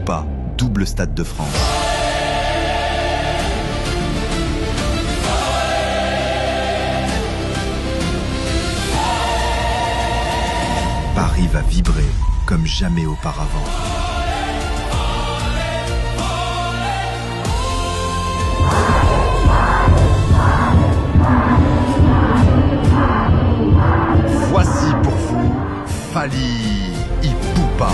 Ipupa, double Stade de France. Paris va vibrer comme jamais auparavant. Voici pour vous Fally Ipupa.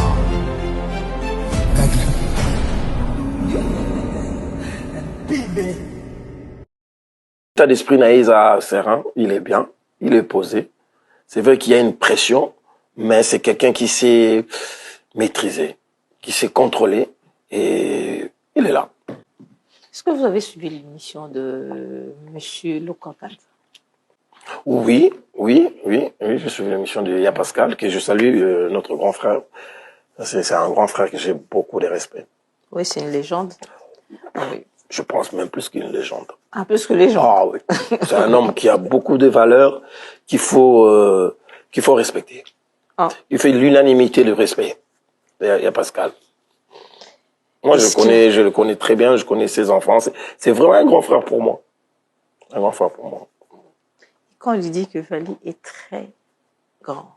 L'état d'esprit Naïsa Serrin, il est bien, il est posé. C'est vrai qu'il y a une pression, mais c'est quelqu'un qui sait maîtriser, qui sait contrôler, et il est là. Est-ce que vous avez suivi l'émission de M. Lokokanza? Oui, je suis l'émission de Ya Pascal, que je salue, notre grand frère. C'est un grand frère que j'ai beaucoup de respect. Oui, c'est une légende. Oui. Je pense même plus qu'une légende. Ah, plus que légende. Ah oui. C'est un homme qui a beaucoup de valeurs qu'il faut respecter. Ah. Il fait l'unanimité de respect. Il y a Pascal. Moi, je le connais très bien, je connais ses enfants. C'est vraiment un grand frère pour moi. Un grand frère pour moi. Quand on lui dit que Fally est très grand,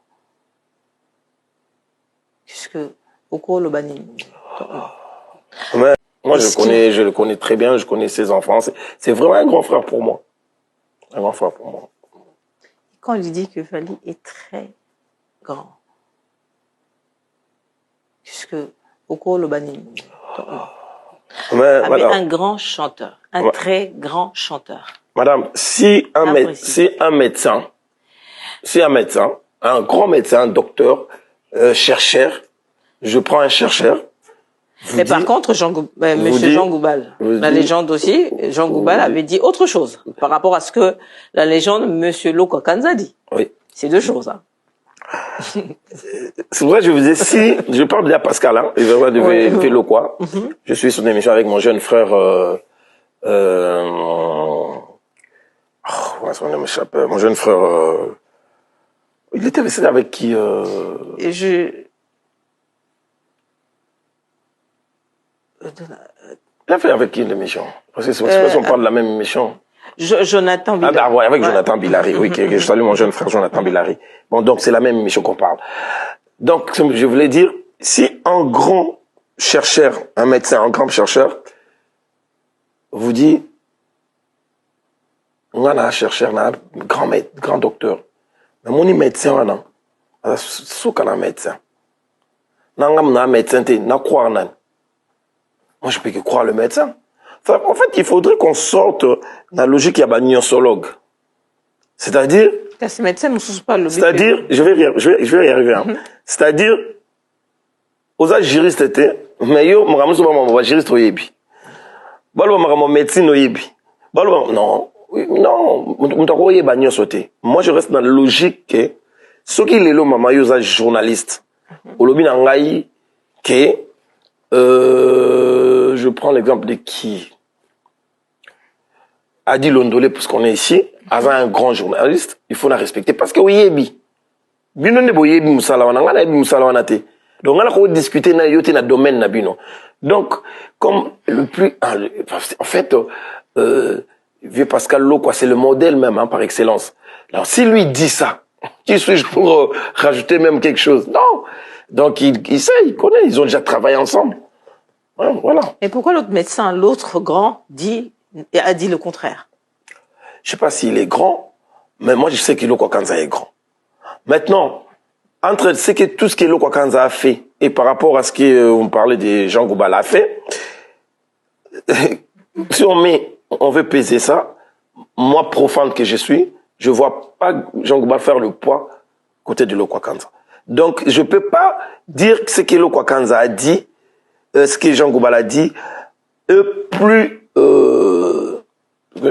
puisque au cours le banni. Mais moi, je le connais très bien, je connais ses enfants. C'est vraiment un grand frère pour moi. Un grand frère pour moi. Quand on lui dit que Fally est très grand, puisque au cours le banni. Un grand chanteur, un très grand chanteur. Madame, si un médecin, un grand médecin, un docteur, chercheur, je prends un chercheur. Mais par contre, Monsieur Jean Goubal, la légende aussi, Jean Goubal avait dit autre chose par rapport à ce que la légende Monsieur Lokokanza dit. Oui. C'est deux choses. Hein. C'est vrai, je vous ai si je parle bien Pascal, hein, de Vélo quoi. Je suis sur une émission avec mon jeune frère. Son nom m'échappe. Mon jeune frère. Il était resté avec qui Il a fait avec qui l'émission? Parce que c'est parce qu'on parle de la même émission. Jonathan Billary. Ah, ouais, avec Jonathan Billary, oui, que je salue mon jeune frère Jonathan Billary. Bon, donc c'est la même émission qu'on parle. Donc, je voulais dire, si un grand chercheur, un médecin, un grand chercheur, vous dit, on a un chercheur, on a un grand docteur. Mais mon médecin, on a un médecin. On a un médecin, on a croire. Moi, je peux que croire le médecin. En fait, il faudrait qu'on sorte de la logique qu'il y a un gynecologue. C'est-à-dire... C'est-à-dire, je vais y arriver. Hein. C'est-à-dire, aux juristes étaient, mais yo, je suis juriste au Yébi. Je médecine au Yébi. Non, moi, je reste dans la logique que ceux qui les maman yo journaliste. Olobi nangai que je prends l'exemple de qui? Adi Londolé, puisqu'on est ici, avant un grand journaliste, il faut la respecter parce que oui, donc on a discuté dans le domaine na bino. Donc comme le plus en fait vieux Pascal Lo quoi, c'est le modèle même hein, par excellence. Alors si lui dit ça, qui suis-je pour rajouter même quelque chose? Non. Donc il sait, il connaît, ils ont déjà travaillé ensemble. Voilà. Et pourquoi l'autre médecin, l'autre grand a dit le contraire? Je sais pas s'il est grand, mais moi je sais que Lokokanza est grand. Maintenant, entre tout ce que Lokokanza a fait et par rapport à ce qu'on parlait de Jean Goubal a fait, si on veut peser ça, moi profane que je suis, je vois pas Jean Goubal faire le poids côté de Lokokanza. Donc je peux pas dire que ce que Lokokanza a dit, ce que Jean Goubal a dit, plus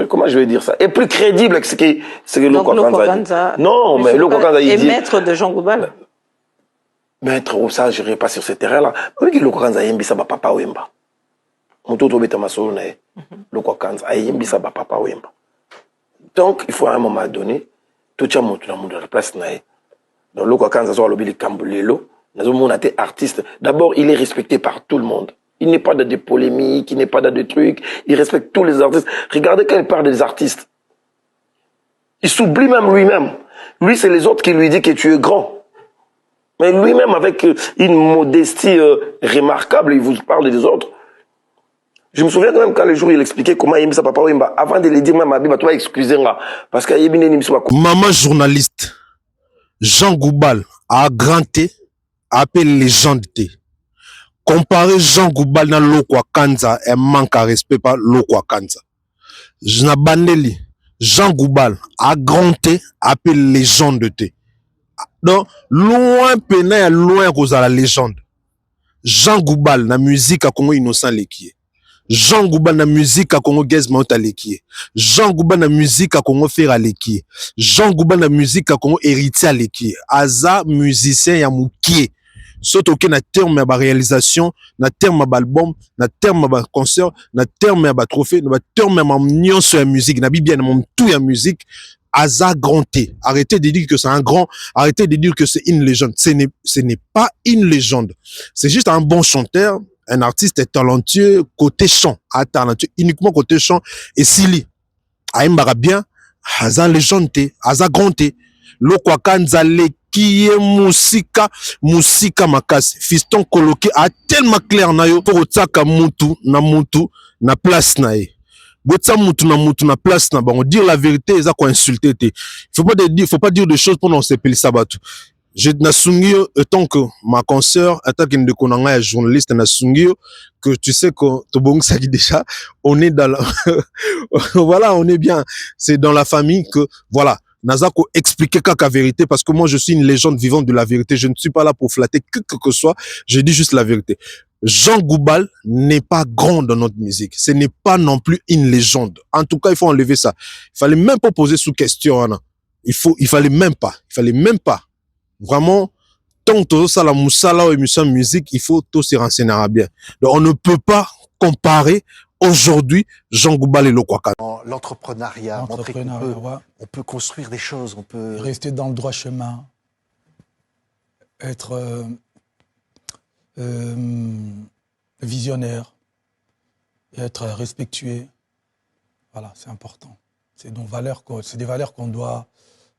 comment je vais dire ça, est plus crédible que ce que Lokokanza a dit. Non, mais Lokokanza il dit. Et maître de Jean Goubal. Maître, ça, je n'irai pas sur ce terrain-là. Mais que Lokokanza yembi sa ba papa wemba. Mutoto beta masolo na ye. Lokokanza yembi sa ba papa wemba. Donc il faut à un moment donné tout ça monte dans la place na ye. Donc Lokokanza soit lobby le kambulelo. Nazo monate artiste. D'abord, il est respecté par tout le monde. Il n'est pas dans des polémiques, il n'est pas dans des trucs. Il respecte tous les artistes. Regardez quand il parle des artistes. Il s'oublie même lui-même. Lui, c'est les autres qui lui disent que tu es grand. Mais lui-même, avec une modestie remarquable, il vous parle des autres. Je me souviens quand même quand le jour il expliquait comment il aimait sa papa Wimba. Avant de le dire même à Biba, tu vas excuser moi. Parce qu'il y a une maman journaliste, Jean Goubal, a granté, a appelé légende. Comparer Jean Goubal na Lokwa Kanza, un manque à respect par Lokwa Kanza. Bandeli, Jean Goubal a granté, a appelé légende. Donc, loin pénin, loin cause à la légende. Jean Goubal, na musique à Congo innocent l'équier. Jean Goubal na musique à Congo Gez Mauta l'équier. Jean Goubal na musique à Congo Fer l'équier. Jean Goubal na musique à Congo héritier l'équier. Aza musicien ya moukier. Sauf que na terme ma réalisation, na terme ma album, na terme ma concert, na terme ma trophée, na terme ma nion sur la musique, na bien mon tout la musique. Aza Granté. Arrêtez de dire que c'est un grand, arrêtez de dire que c'est une légende. Ce n'est pas une légende. C'est juste un bon chanteur, un artiste talentueux, côté chant, talentueux, uniquement côté chant, et Sili. Aïmbara bien, Aza légende, Aza Granté. Lokwa Kanza qui est musika makasi. Fiston coloqué a tellement clair na yo, pour otaka mutu, na place na ye. Botsa mutu na place na bango. Dire la vérité, ils ont quoi insulter. Faut pas dire des choses pour non s'épeler sabatu. Je nasungi tant que ma consoeur, tant qu'une de konanga journaliste nasungi que tu sais que Tobong Sagi déjà, on est dans la voilà, on est bien. C'est dans la famille que voilà. Nazako expliquer la vérité parce que moi je suis une légende vivante de la vérité. Je ne suis pas là pour flatter que soit. Je dis juste la vérité. Jean Goubal n'est pas grand dans notre musique. Ce n'est pas non plus une légende. En tout cas, il faut enlever ça. Il fallait même pas poser sous question. Hein. Il fallait même pas. Vraiment, tant que ça la moussala ou émission musique, il faut tout se renseigner bien. Donc on ne peut pas comparer aujourd'hui Jean Goubal et Lokwa Kanza. L'entrepreneuriat, montrer on peut construire des choses, on peut rester dans le droit chemin, être visionnaire, et être respectueux. Voilà, c'est important. C'est des valeurs qu'on doit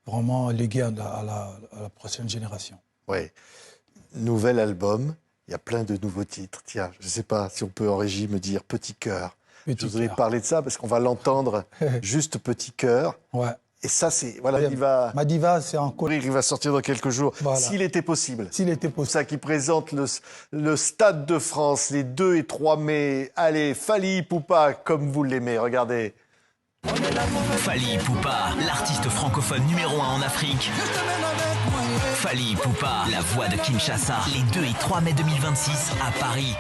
vraiment léguer à la prochaine génération. Oui. Nouvel album. Il y a plein de nouveaux titres. Tiens, je ne sais pas si on peut en régie me dire Petit Cœur. Je voudrais parler de ça parce qu'on va l'entendre juste Petit Cœur. Ouais. Et ça, c'est... Voilà, Ma diva, c'est en cours. Il va sortir dans quelques jours. Voilà. S'il était possible. S'il était possible. Ça qui présente le Stade de France les 2 et 3 mai. Allez, Fally Ipupa, comme vous l'aimez. Regardez. Fally Ipupa, l'artiste francophone numéro 1 en Afrique. Fally Ipupa, la voix de Kinshasa, les 2 et 3 mai 2026 à Paris.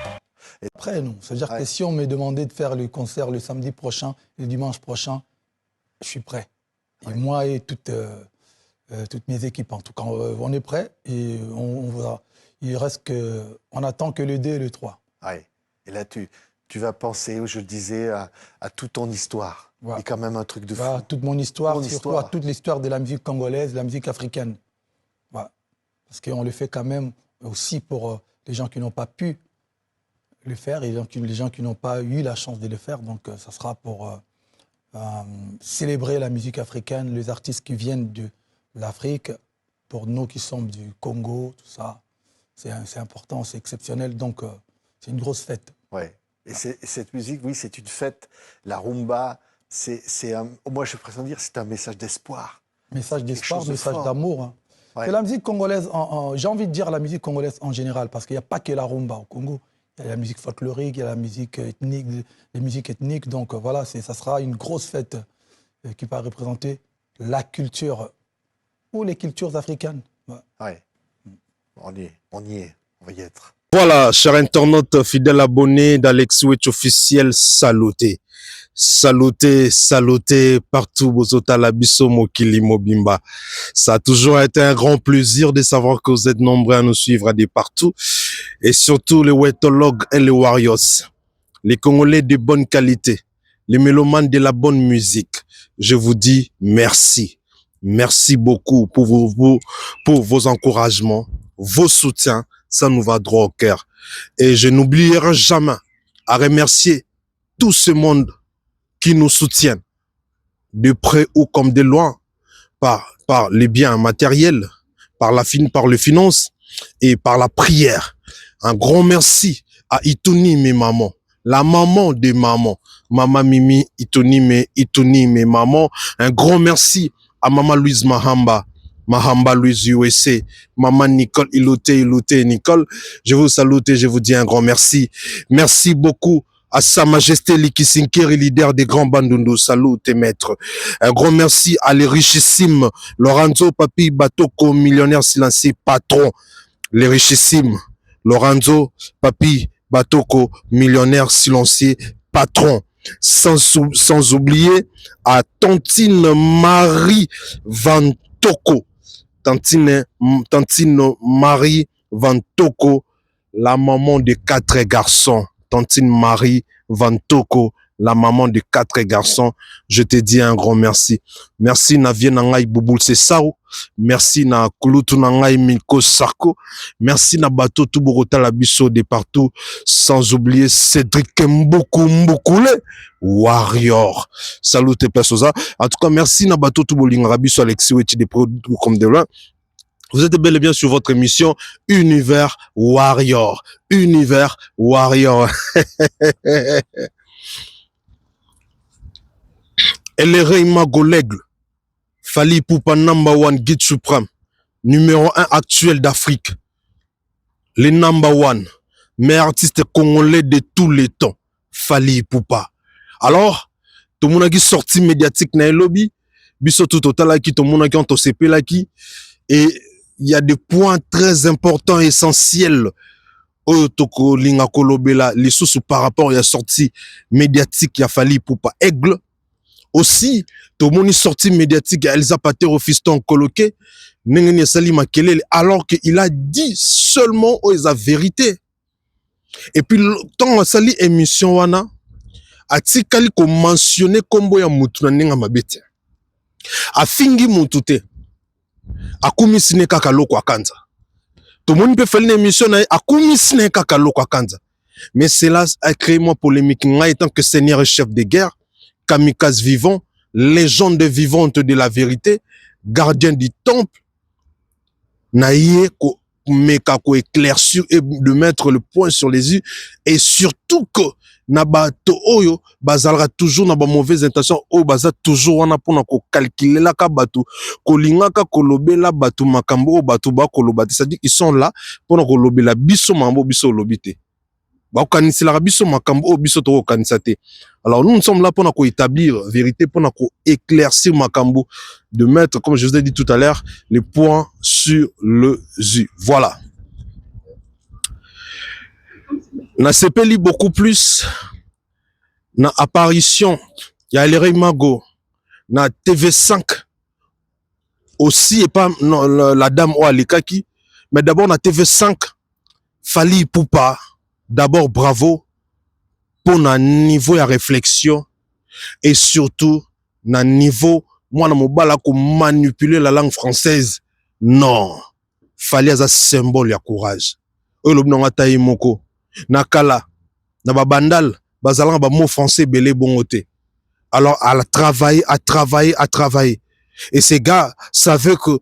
Et après, non. C'est-à-dire que si on me demandait de faire le concert le samedi prochain, le dimanche prochain, je suis prêt. Et moi et toutes mes équipes, en tout cas, on est prêts et il reste que... On attend que le 2 et le 3. Ouais. Et là, tu vas penser, je le disais, à toute ton histoire. Ouais. Et quand même un truc de fou. Toute mon histoire, surtout à toute l'histoire de la musique congolaise, de la musique africaine. Ouais. Parce qu'on le fait quand même aussi pour les gens qui n'ont pas pu le faire et les gens qui n'ont pas eu la chance de le faire. Donc, ça sera pour célébrer la musique africaine, les artistes qui viennent de l'Afrique, pour nous qui sommes du Congo, tout ça. C'est important, c'est exceptionnel. Donc, c'est une grosse fête. Ouais. Et cette musique, oui, c'est une fête. La rumba, moi, je préfère dire, c'est un message d'espoir. Message d'espoir, message d'amour. Hein. Ouais. C'est la musique congolaise, j'ai envie de dire la musique congolaise en général, parce qu'il n'y a pas que la rumba au Congo. Il y a la musique folklorique, il y a la musique ethnique, les musiques ethniques. Donc voilà, ça sera une grosse fête qui va représenter la culture ou les cultures africaines. Ouais. Ouais. On y est, on va y être. Voilà, chers internautes fidèles abonnés d'Alex Switch officiel, saluté. Saluté partout, Bozota Labiso Mokili Mobimba. Ça a toujours été un grand plaisir de savoir que vous êtes nombreux à nous suivre de partout. Et surtout les wetologues et les warriors. Les Congolais de bonne qualité. Les mélomanes de la bonne musique. Je vous dis merci. Merci beaucoup pour vos encouragements, vos soutiens. Ça nous va droit au cœur. Et je n'oublierai jamais à remercier tout ce monde qui nous soutient, de près ou comme de loin, par les biens matériels, par le finance et par la prière. Un grand merci à Ituni, mes mamans, la maman de maman, Maman Mimi, Ituni, mes mamans. Un grand merci à Maman Louise Mahamba Louise USA, Maman Nicole Iloute, Nicole. Je vous salue et je vous dis un grand merci. Merci beaucoup à Sa Majesté Likisinkeri, leader des grands Bandundu. Salut tes maîtres. Un grand merci à les richissimes Lorenzo Papi Batoko, millionnaire silencieux, patron. Les richissimes Lorenzo Papi Batoko, millionnaire silencieux, patron. Sans oublier à Tantine Marie Vantoko. Tantine Marie Vantoko, la maman de 4 garçons. Tantine Marie Vantoko, la maman de 4 garçons. Je te dis un grand merci. Merci na vie nangai Bouboul Sesao. Merci na Kulutu nangai Milko Sarko. Merci na bateau Tuburota la biso de partout. Sans oublier Cédric Mbokoule, Warrior. Salut tes personnes. En tout cas, merci na bateau Tubolinga biso Alexis Wechi des produits comme de loin. Vous êtes bel et bien sur votre émission Univers Warrior. Univers Warrior. Elle est Reima Golegle. Fally Ipupa #1 guide suprême. Numéro 1 actuel d'Afrique. Le #1. Meilleur artiste congolais de tous les temps. Fally Ipupa. Alors, tout le monde qui sorti médiatique dans le lobby. Biso tout total qui tout le monde qui ont CP là qui. Et il y a des points très importants, essentiels. Toko linga kolobela les sous par rapport à la sortie médiatique il a Fally Ipupa Aigle. Aussi, tout le monde est sorti médiatique à Elsa Pater au fiston coloqué, Nengene Sali Makelele, alors qu'il a dit seulement la vérité. Et puis, tant Sali émission wana, a tikali ko mentionné kombo ya mutu na nenga mabete. A fingi mutute. A kumisine kaka loko akanza. Tout le monde peut faire une émission na a kumisine kaka loko akanza. Mais cela a créé moi polémique nga étant que seigneur et chef de guerre. Kamikaze vivant, légende vivante de la vérité, gardien du temple, naïe ko meka ko éclaircir et de mettre le point sur les yeux et surtout que nabato oyo bazalra toujours na ba mauvaise intention o baza toujours wana pona ko calculer la ka batu ko lingaka ko lobela batu makambo batu ba ko lobati, c'est-à-dire ils sont là pona ko lobela biso mambo biso lobité. Alors nous sommes là pour établir vérité, pour éclaircir Makambo, de mettre, comme je vous ai dit tout à l'heure, les points sur le U. Voilà. Na CPLI beaucoup plus, na apparition, il y a les Mago, na TV5, aussi, et pas non, la dame Oalikaki, mais d'abord na TV5, Fally Ipupa. D'abord, bravo pour un niveau de réflexion et surtout, un niveau, moi, je ne manipuler la langue française. Non. Fallait un symbole de courage. Nakala, Nababandal, Bazalan, mot français, belé bongoté. Alors, à travailler. Et ces gars savaient que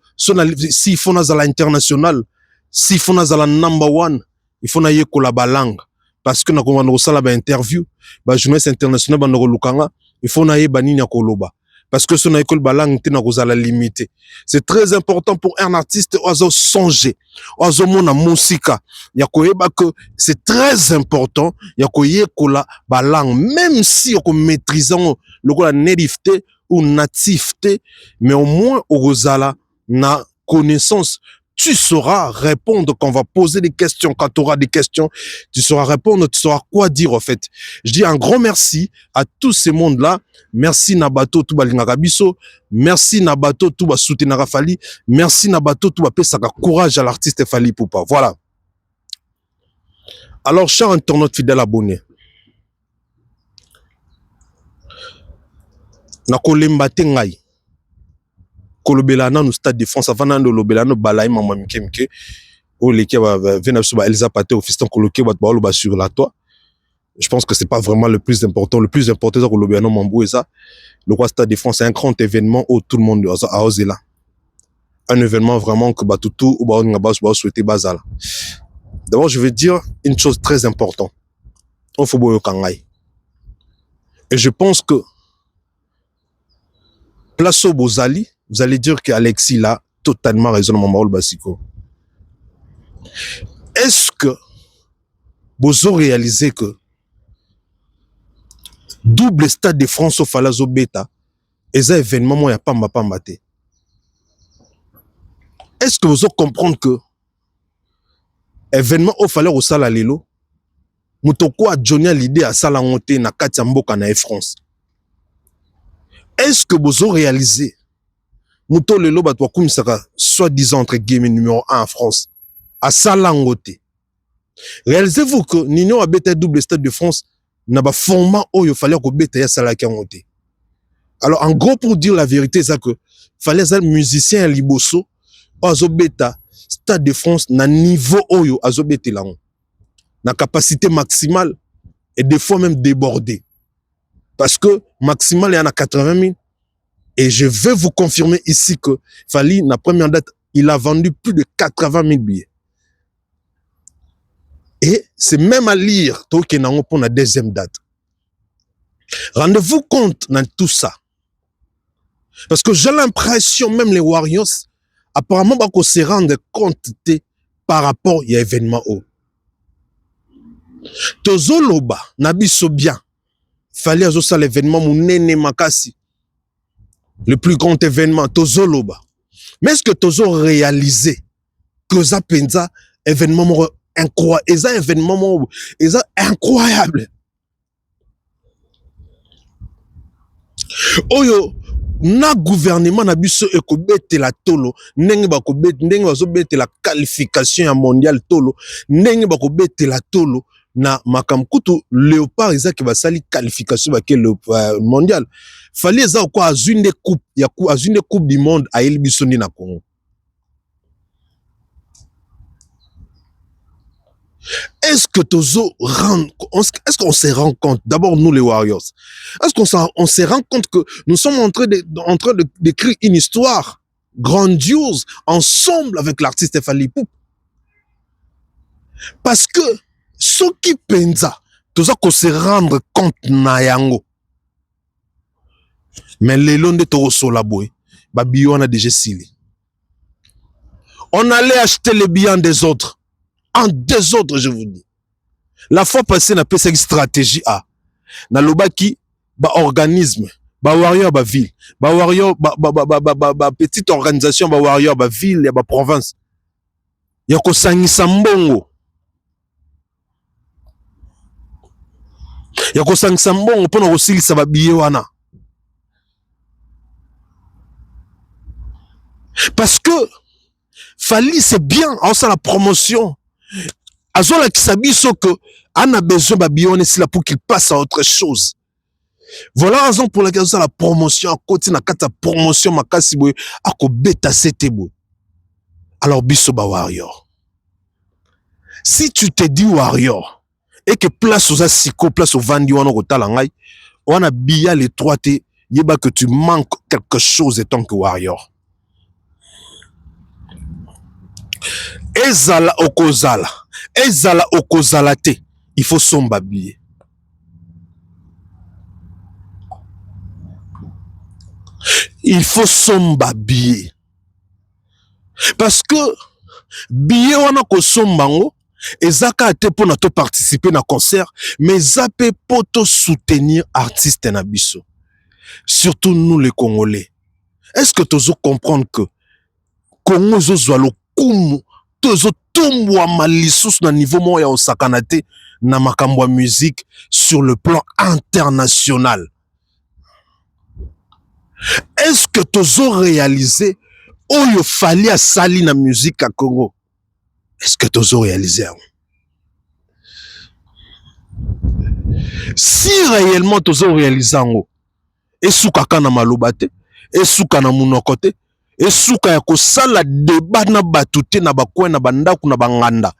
s'ils font à l'international, s'ils font à la #1, il faut naïe la langue parce que na ko sala ba interview ba journaliste international ba ndoko lukanga il faut naïe banini ya koloba parce que son naïe la langue te na ko la limiter. C'est très important pour un artiste ozo songer ozo mona musika ya koyeba que c'est très important ya koye kola ba langue même si on maîtrisant le la nativité ou nativité mais au moins ozala na connaissance. Tu sauras répondre quand on va poser des questions, quand tu auras des questions, tu sauras répondre, tu sauras quoi dire en fait. Je dis un grand merci à tous ces mondes-là. Merci Nabato Touba Lingarabiso, merci Nabato Touba soutenir Fally, merci Nabato Touba pesaka courage à l'artiste Fally Ipupa. Voilà. Alors, cher internaute fidèle abonné, Nakolemba Tengai. Kolobelana no stade de France avant de lobelano balaï maman mikemke o leki ba vena so ba Elsa Pater au fiston coloqué ba ba sur la toi Je pense que c'est pas vraiment le plus important. Le plus important, c'est que l'Obiano Mambou et ça. Le Roi Stade de France, c'est un grand événement où tout le monde a osé là. Un événement vraiment que Batutu ou Baon souhaité Bazala. D'abord, je vais dire une chose très importante. On faut boyo kangai. Et je pense que place au Bozali, vous allez dire qu'Alexis là totalement raison dans Mamarol Basiko. Est-ce que vous avez réalisé que double Stade de France au Falazo Beta et un événement moi y a pas maté. Est-ce que vous allez comprendre que événement au Falazo au Sala Lelo Moutoko a Johnny l'idée à Sala Monte na Katia Mboka na France. Est-ce que vous avez réalisé Mouto Lelo Batwa Koumsaka soi-disant entre guillemets numéro 1 en France à Sala Monte. Réalisez-vous que Nino a bêté double Stade de France n'a pas format où il fallait que bêté à Sala Monte. Alors en gros pour dire la vérité c'est que fallait être musicien à Liboso azo bêta Stade de France na niveau oyo azo bêté là. Na capacité maximale et des fois même débordée. Parce que maximal il y en a 80 000 et je vais vous confirmer ici que Fally, la première date, il a vendu plus de 80 000 billets. Et c'est même à lire pour la deuxième date. Rendez-vous compte dans tout ça. Parce que j'ai l'impression, même les Warriors, apparemment, qu'on se rende compte par rapport à l'événement. Tozo loba, nabiso bien. Fallait azosa l'événement Mounene Makasi. Le plus grand événement, Tozo loba. Mais est-ce que Tozo réalisé que ça penza événement incroyable, et ça événement incroyable. Oyo na gouvernement na biso ekobete la tolo ndenge bazobete la qualification mondiale tolo ndenge bakobete la tolo na makamkutu Léopard ezaki basali qualification le mondial fallait eza quoi azune coupe ya azune coupe du monde a biso ndi na Congo. Est-ce que est-ce qu'on se rend compte, d'abord nous les Warriors, est-ce qu'on se rend compte que nous sommes en train d'écrire une histoire grandiose ensemble avec l'artiste Fally Ipupa? Parce que ce qui pensa, tout ça qu'on se rendre compte na yango. Mais les longs de Toro Solaboy, babi on a déjà scellé. On allait acheter les billets des autres. En désordre, je vous dis. La fois passée, on a fait cette stratégie A. Na lobaki, ba organisme, ba warrior, ba ville, ba warrior, ba petite organisation, ba warrior, ba ville, ba province. Yako sangisa mbongo. Yako sangisa mbongo, pono kosili sa ba biye wana. Parce que, Fally, c'est bien, en ça la promotion. Azola qui s'habille que on a besoin de Bion ici là pour qu'il passe à autre chose. Voilà la raison pour laquelle on a la promotion à côté na kata promotion makasi boy à ko beta setebo. Alors biso ba warrior. Si tu te dis warrior et que place aux asiko place au vandi wana ko talangai, on a bia les trois te yeba que tu manques quelque chose étant que warrior. Ezala okozala. Ezala okozala te. Il faut somba billet. Il faut somba billet. Parce que billet wana ko sombango ezaka te pour na to participer na concert mais zape pour to soutenir artiste na biso. Surtout nous les Congolais. Est-ce que tu comprendre que Congo zozwalo kumu tozo tombwa malissus na niveau moya au sakanate na makambo musique sur le plan international. Est-ce que tozo réalisé oyo Fally a sali na musique à Congo? Est-ce que tozo réalisé? Si réellement tozo réalisé ngo esuka kana malobate esuka na munokote et souka ya kosala débat na batute na bakwe na bandaku na banganda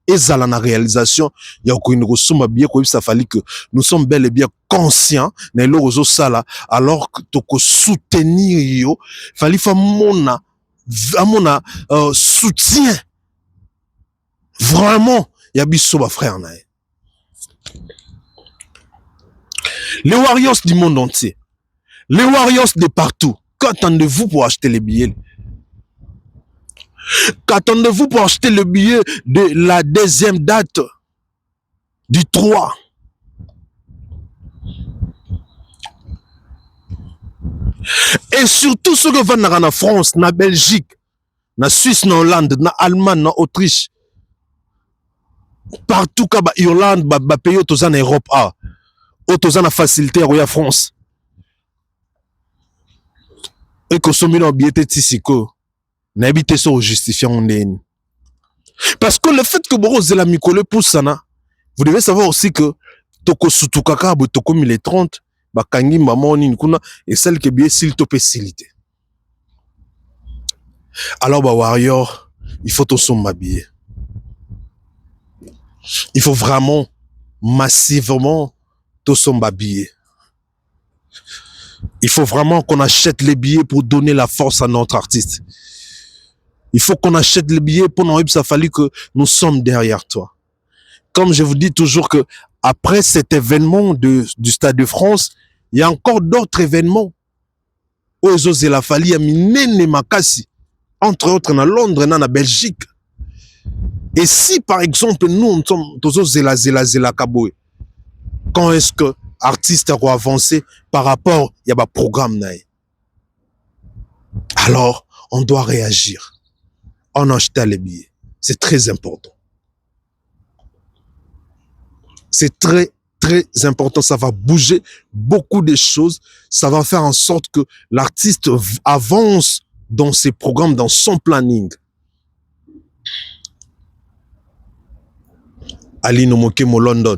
et ça la réalisation il y a une ressource bien quoi ça fallait que nous sommes bel et bien conscients mais le réseau ça là alors que tu soutenir yo fallait faire mon soutien vraiment il y a biso ba frère na les Warriors du monde entier, les Warriors de partout, qu'attendez-vous pour acheter les billets? Qu'attendez-vous pour acheter le billet de la deuxième date du 3? Et surtout ceux qui vont en France, en Belgique, en Suisse, en Hollande, en Allemagne, en Autriche, partout en Irlande, pays en Europe, autour de facilité à France. Et que ce million de billets tissiko, n'habitez sur justifiant en ligne. Parce que le fait que vous la micole pour ça, vous devez savoir aussi que toko sutukaka bo toko 1030, bakangi maman ni kuna et celle qui est bien s'il te facilité. Alors bah warrior, il faut tout s'habiller. Il faut vraiment massivement tout s'habiller. Il faut vraiment qu'on achète les billets pour donner la force à notre artiste. Il faut qu'on achète les billets pour nous, ça fallait que nous sommes derrière toi. Comme je vous dis toujours que après cet événement du Stade de France, il y a encore d'autres événements. Ozo la fali a minene makasi, entre autres en Londres et en Belgique. Et si par exemple nous sommes tous zela kaboé, quand est-ce que artiste a avancé par rapport il y a un programme naï? Alors on doit réagir. On achète les billets. C'est très important. C'est très important. Ça va bouger beaucoup de choses. Ça va faire en sorte que l'artiste avance dans ses programmes, dans son planning. Ali Nomokemo London.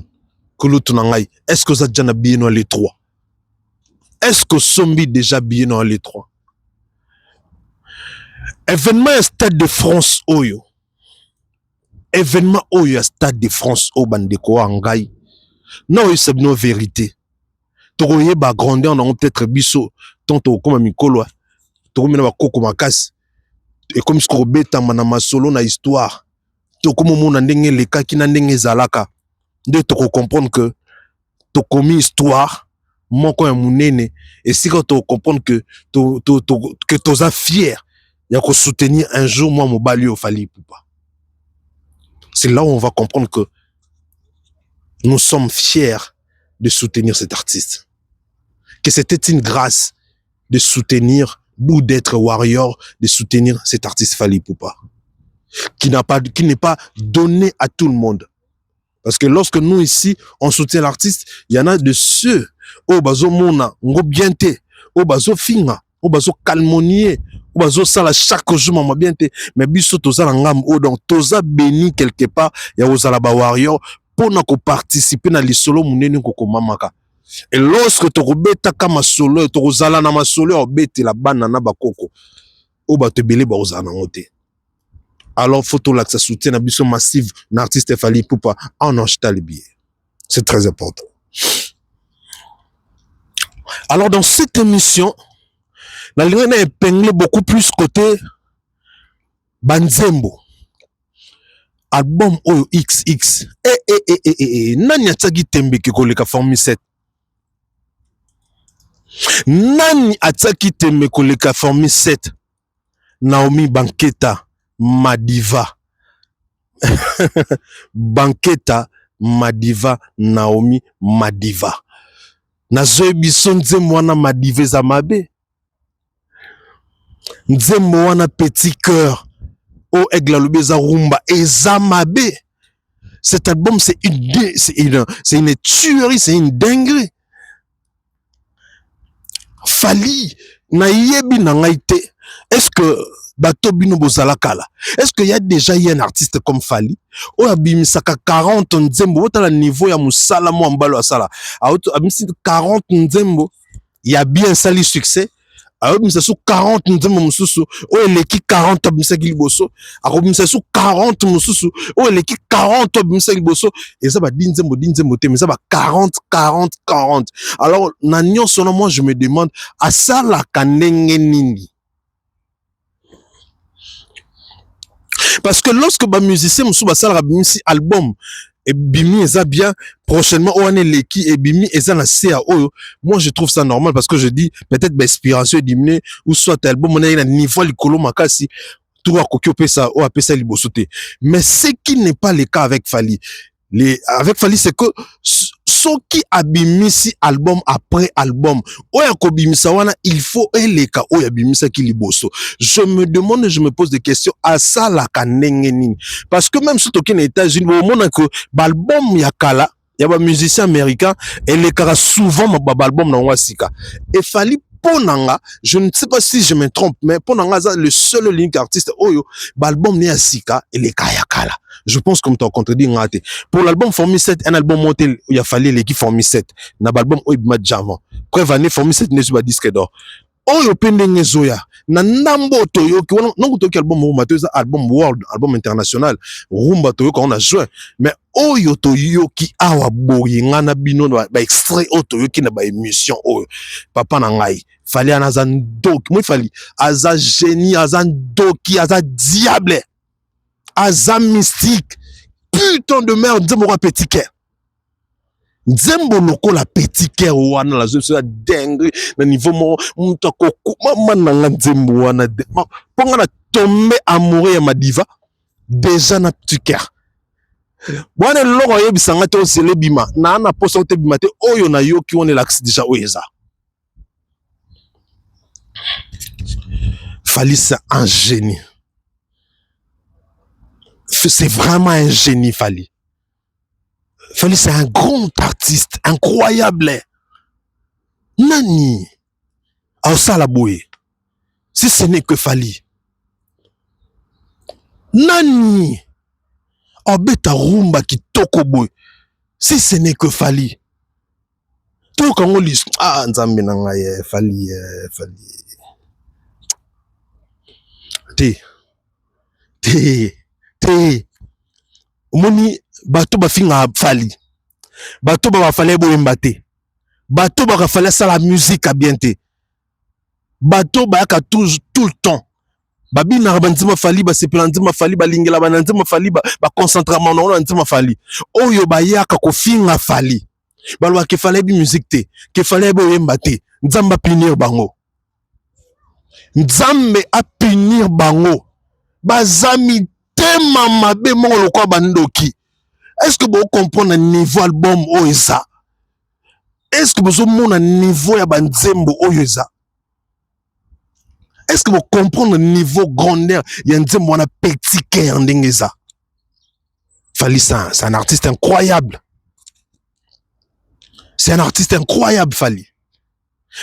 Kulutunangai. Est-ce que ça a déjà billet dans les 3? Est-ce que Sombi déjà billet dans les 3? Événement Stade de France Oyo. Événement Oyo Stade de France au Bandeko Angai. Non, c'est une vérité. Toroye ba grandeur on a peut-être biso tonto comme mikolo. Toro mena ba koko makasi. Et comme ce qu'on beta manama solo na histoire. To comme mon ndenge leka ki na ndenge zalaka. De to comprendre que to commis histoire moko ya munene et si quand to comprendre que que toza fier. Il y a qu'à soutenir un jour, moi, mon balio Fally Ipupa. C'est là où on va comprendre que nous sommes fiers de soutenir cet artiste. Que c'était une grâce de soutenir, ou d'être warrior, de soutenir cet artiste Fally Ipupa. Qui n'est pas donné à tout le monde. Parce que lorsque nous ici, on soutient l'artiste, il y en a de ceux, oh, bazo mona, ngo bienté, oh, bazo finga, oh, bazo calmonier, bazo sala chaque jour mama bien te mais biso toza na ngam o donc toza béni quelque part ya ozala ba warrior pour na ko participer na lisolo munene ko mamaka et lorsque to robeta kama solo to ozala na masolo obete la bana na bakoko o ba te belé ba ozala na ngote alors faut to la que ça soutient na biso massive na artiste Fally Ipupa en achetant les billets. C'est très important. Alors dans cette émission la ligne est épinglé beaucoup plus côté Banzembo. Album Oyo XX. Nani ataki tembe ki koleka Formule 7. Nani ataki tembe koleka Formule 7. Naomi Banketa Madiva. Banketa Madiva Naomi Madiva. Nazoe bisonze mwana Madiva za mabe. Nzembo wana petit cœur au Egla Lubeza Rumba et Zamabe. Cet album c'est une tuerie, c'est une dinguerie. Fally na yebi na ngaite. Est-ce que bato bino bozalakala? Est-ce qu'il y a déjà un artiste comme Fally o abimisaka 40 nzembo otala niveau ya musala mo mbalo asala. Abimisaka 40 nzembo, il y a bien sali succès. Abimisa sous 40 nzembo mususu o eleki 40 abimisa liboso akobimisa sous 40 mususu o eleki 40 abimisa liboso eza ba dinzembo te mais ça ba 40. Alors na nyonso na moi je me demande asala kanenge nini. Parce que lorsque ba musicien musu ba sala bimisi album et bimi eza bien prochainement on est leki et bimi eza na CAO, moi je trouve ça normal parce que je dis peut-être l'inspiration est diminuée ou soit album on est na niveau likolo makasi tout a koki opesa o apesa liboso te. Mais ce qui n'est pas le cas avec Fally. Avec Fally, c'est que ceux qui abimisi album après album, oya kobimisa wana, il faut eleka oya bimisa ki liboso. Je me demande et je me pose des questions à ça la kanenge nini. Parce que même si tu es aux États-Unis, au moment que l'album yakala, il y a un musicien américain, et les cara souvent ma album na wasika. Et Fally Ponanga, je ne sais pas si je me trompe, mais Ponanga le seul link artiste oyo, l'album ni asika et les kayakala. Je pense comme tu as contredit ngate. Pour l'album Formule 7, un album monté, il a fallu l'équipe Formule 7. Na l'album Oibma Javon. Preuve année Formule 7 n'est pas disque d'or. Oyo pendenge zoya. Na nambo toyo ki wana non to ki album rumba to album world, album international. Rumba toyo quand on a joué. Mais oyo toyo ki awa boyi ngana bino ba extrait oyo ki na ba émission oyo. Papa na ngai. Fally anazan dok. Moi Fally aza génie, azan doki, aza diable. Aza mystique. Putain de merde, nzembo wa petit cœur. Nzembo loko la petit cœur wana la zo la dingue na niveau mo mutako mama na nzembo wana ponga na tomber amoureux ya madiva déjà na petit cœur. Bwana loko yebisanga to selebima na na poso te bima te oyo na yo ki on l'axe déjà oyeza. Fally c'est un génie. C'est vraiment un génie, Fally. Fally, c'est un grand artiste, incroyable. Nani? Aosalaboué. Si ce n'est que Fally. Nani? Abeta rumba ki tokoboy. Si ce n'est que Fally. Tout quand on lit, ah, nzambe nanga Fally. Moni bato ba finga Fally. Bato ba fallait boyemba te. Bato ba fallait ça la musique à bien te. Bato ba ka tout le temps. Babi na banzima Fally ba se planzima Fally ba lingela banzima Fally ba concentration na banzima Fally. Oyo ba yaka ko finga Fally. Ba lwa ke fallait bi musique te, ke fallait boyemba te. Nzamba punir bango. Nzambe a punir bango. Bazami tema mabe mongolo kwa bandoki. Est-ce que vous comprenez le niveau album oeza? Est-ce que vous comprenez le niveau ya banzembo oeza? Est-ce que vous comprenez le niveau grandeur ya nzembo na petit cœur ndengeza? Fally c'est un artiste incroyable. C'est un artiste incroyable, Fally.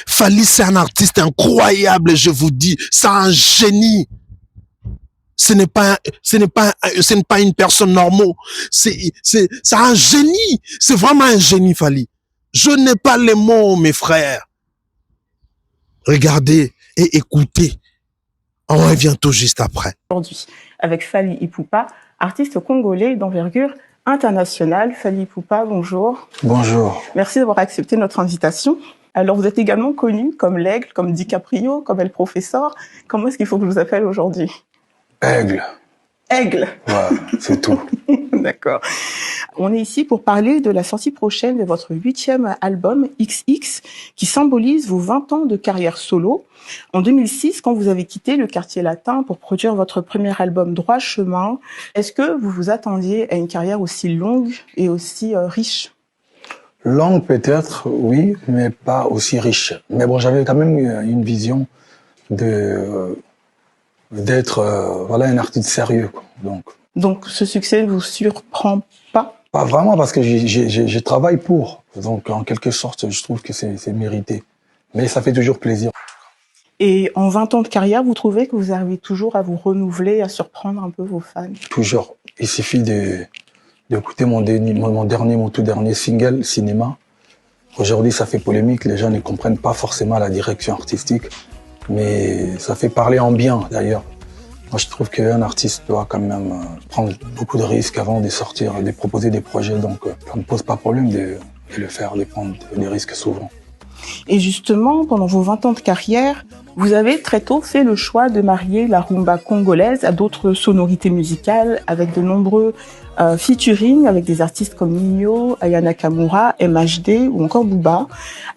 Fally c'est un artiste incroyable, je vous dis, c'est un génie. Ce n'est pas une personne normale. C'est un génie. C'est vraiment un génie, Fally. Je n'ai pas les mots, mes frères. Regardez et écoutez. On revient tout juste après. Aujourd'hui, avec Fally Ipupa, artiste congolais d'envergure internationale. Fally Ipupa, bonjour. Bonjour. Merci d'avoir accepté notre invitation. Alors, vous êtes également connu comme l'Aigle, comme DiCaprio, comme El Professeur. Comment est-ce qu'il faut que je vous appelle aujourd'hui? Aigle. Aigle. Ouais, c'est tout. D'accord. On est ici pour parler de la sortie prochaine de votre 8e album, XX, qui symbolise vos 20 ans de carrière solo. En 2006, quand vous avez quitté le quartier latin pour produire votre premier album Droit Chemin, est-ce que vous vous attendiez à une carrière aussi longue et aussi riche? Longue peut-être, oui, mais pas aussi riche. Mais bon, j'avais quand même une vision d'être voilà, un artiste sérieux, quoi. Donc ce succès ne vous surprend pas? Pas vraiment, parce que je travaille pour. Donc en quelque sorte, je trouve que c'est mérité. Mais ça fait toujours plaisir. Et en 20 ans de carrière, vous trouvez que vous arrivez toujours à vous renouveler, à surprendre un peu vos fans? Toujours. Il suffit d'écouter mon tout dernier single, Cinéma. Aujourd'hui, ça fait polémique. Les gens ne comprennent pas forcément la direction artistique. Mais ça fait parler en bien, d'ailleurs. Moi, je trouve qu'un artiste doit quand même prendre beaucoup de risques avant de sortir, de proposer des projets. Donc, ça ne pose pas problème de le faire, de prendre des risques souvent. Et justement, pendant vos 20 ans de carrière, vous avez très tôt fait le choix de marier la rumba congolaise à d'autres sonorités musicales, avec de nombreux featuring avec des artistes comme Nino, Aya Nakamura, MHD ou encore Booba.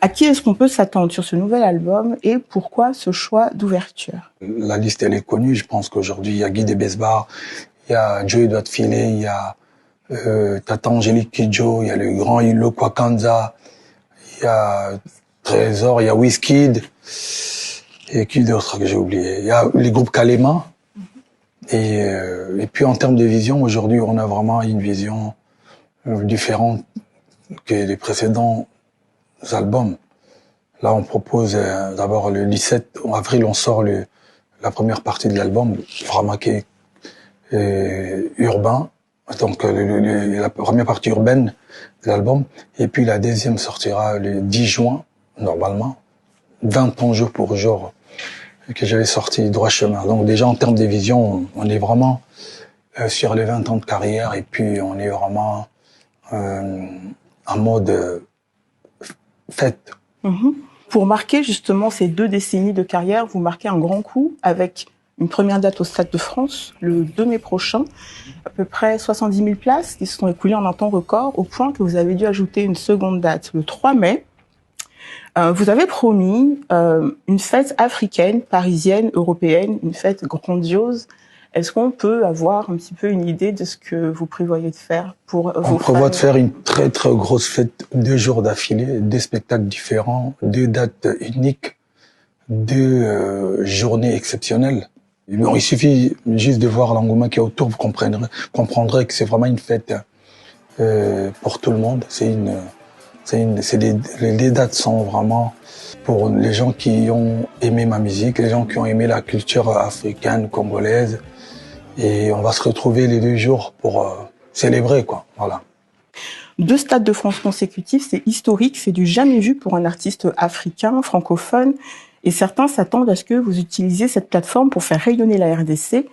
À qui est-ce qu'on peut s'attendre sur ce nouvel album et pourquoi ce choix d'ouverture? La liste, elle est connue. Je pense qu'aujourd'hui, il y a Guy Debesbar, il y a Joey Dotfilet, il y a Tata Angélique Kidjo, il y a le grand Ilo Kwakanza, il y a Trésor, il y a Wizkid, et qui d'autre que j'ai oublié? Il y a les groupes Kalema. Et puis en termes de vision, aujourd'hui, on a vraiment une vision différente que les précédents albums. Là, on propose d'abord le 17 avril, on sort la première partie de l'album, vraiment qui est urbain. Donc la première partie urbaine de l'album. Et puis la deuxième sortira le 10 juin, normalement. 20 ans jour pour jour que j'avais sorti droit chemin. Donc déjà en termes de vision, on est vraiment sur les 20 ans de carrière et puis on est vraiment en mode fête. Pour marquer justement ces 2 décennies de carrière, vous marquez un grand coup avec une première date au Stade de France, le 2 mai prochain, à peu près 70 000 places qui se sont écoulées en un temps record, au point que vous avez dû ajouter une seconde date, le 3 mai. Vous avez promis une fête africaine, parisienne, européenne, une fête grandiose. Est-ce qu'on peut avoir un petit peu une idée de ce que vous prévoyez de faire pour vos fans? On prévoit de faire une très très grosse fête, 2 jours d'affilée, 2 spectacles différents, 2 dates uniques, 2 journées exceptionnelles. Bon, il suffit juste de voir l'engouement qu'il y a autour, vous comprendrez que c'est vraiment une fête pour tout le monde. Les dates sont vraiment pour les gens qui ont aimé ma musique, les gens qui ont aimé la culture africaine, congolaise. Et on va se retrouver les 2 jours pour célébrer, quoi. Voilà. 2 Stades de France consécutifs, c'est historique, c'est du jamais vu pour un artiste africain, francophone. Et certains s'attendent à ce que vous utilisiez cette plateforme pour faire rayonner la RDC.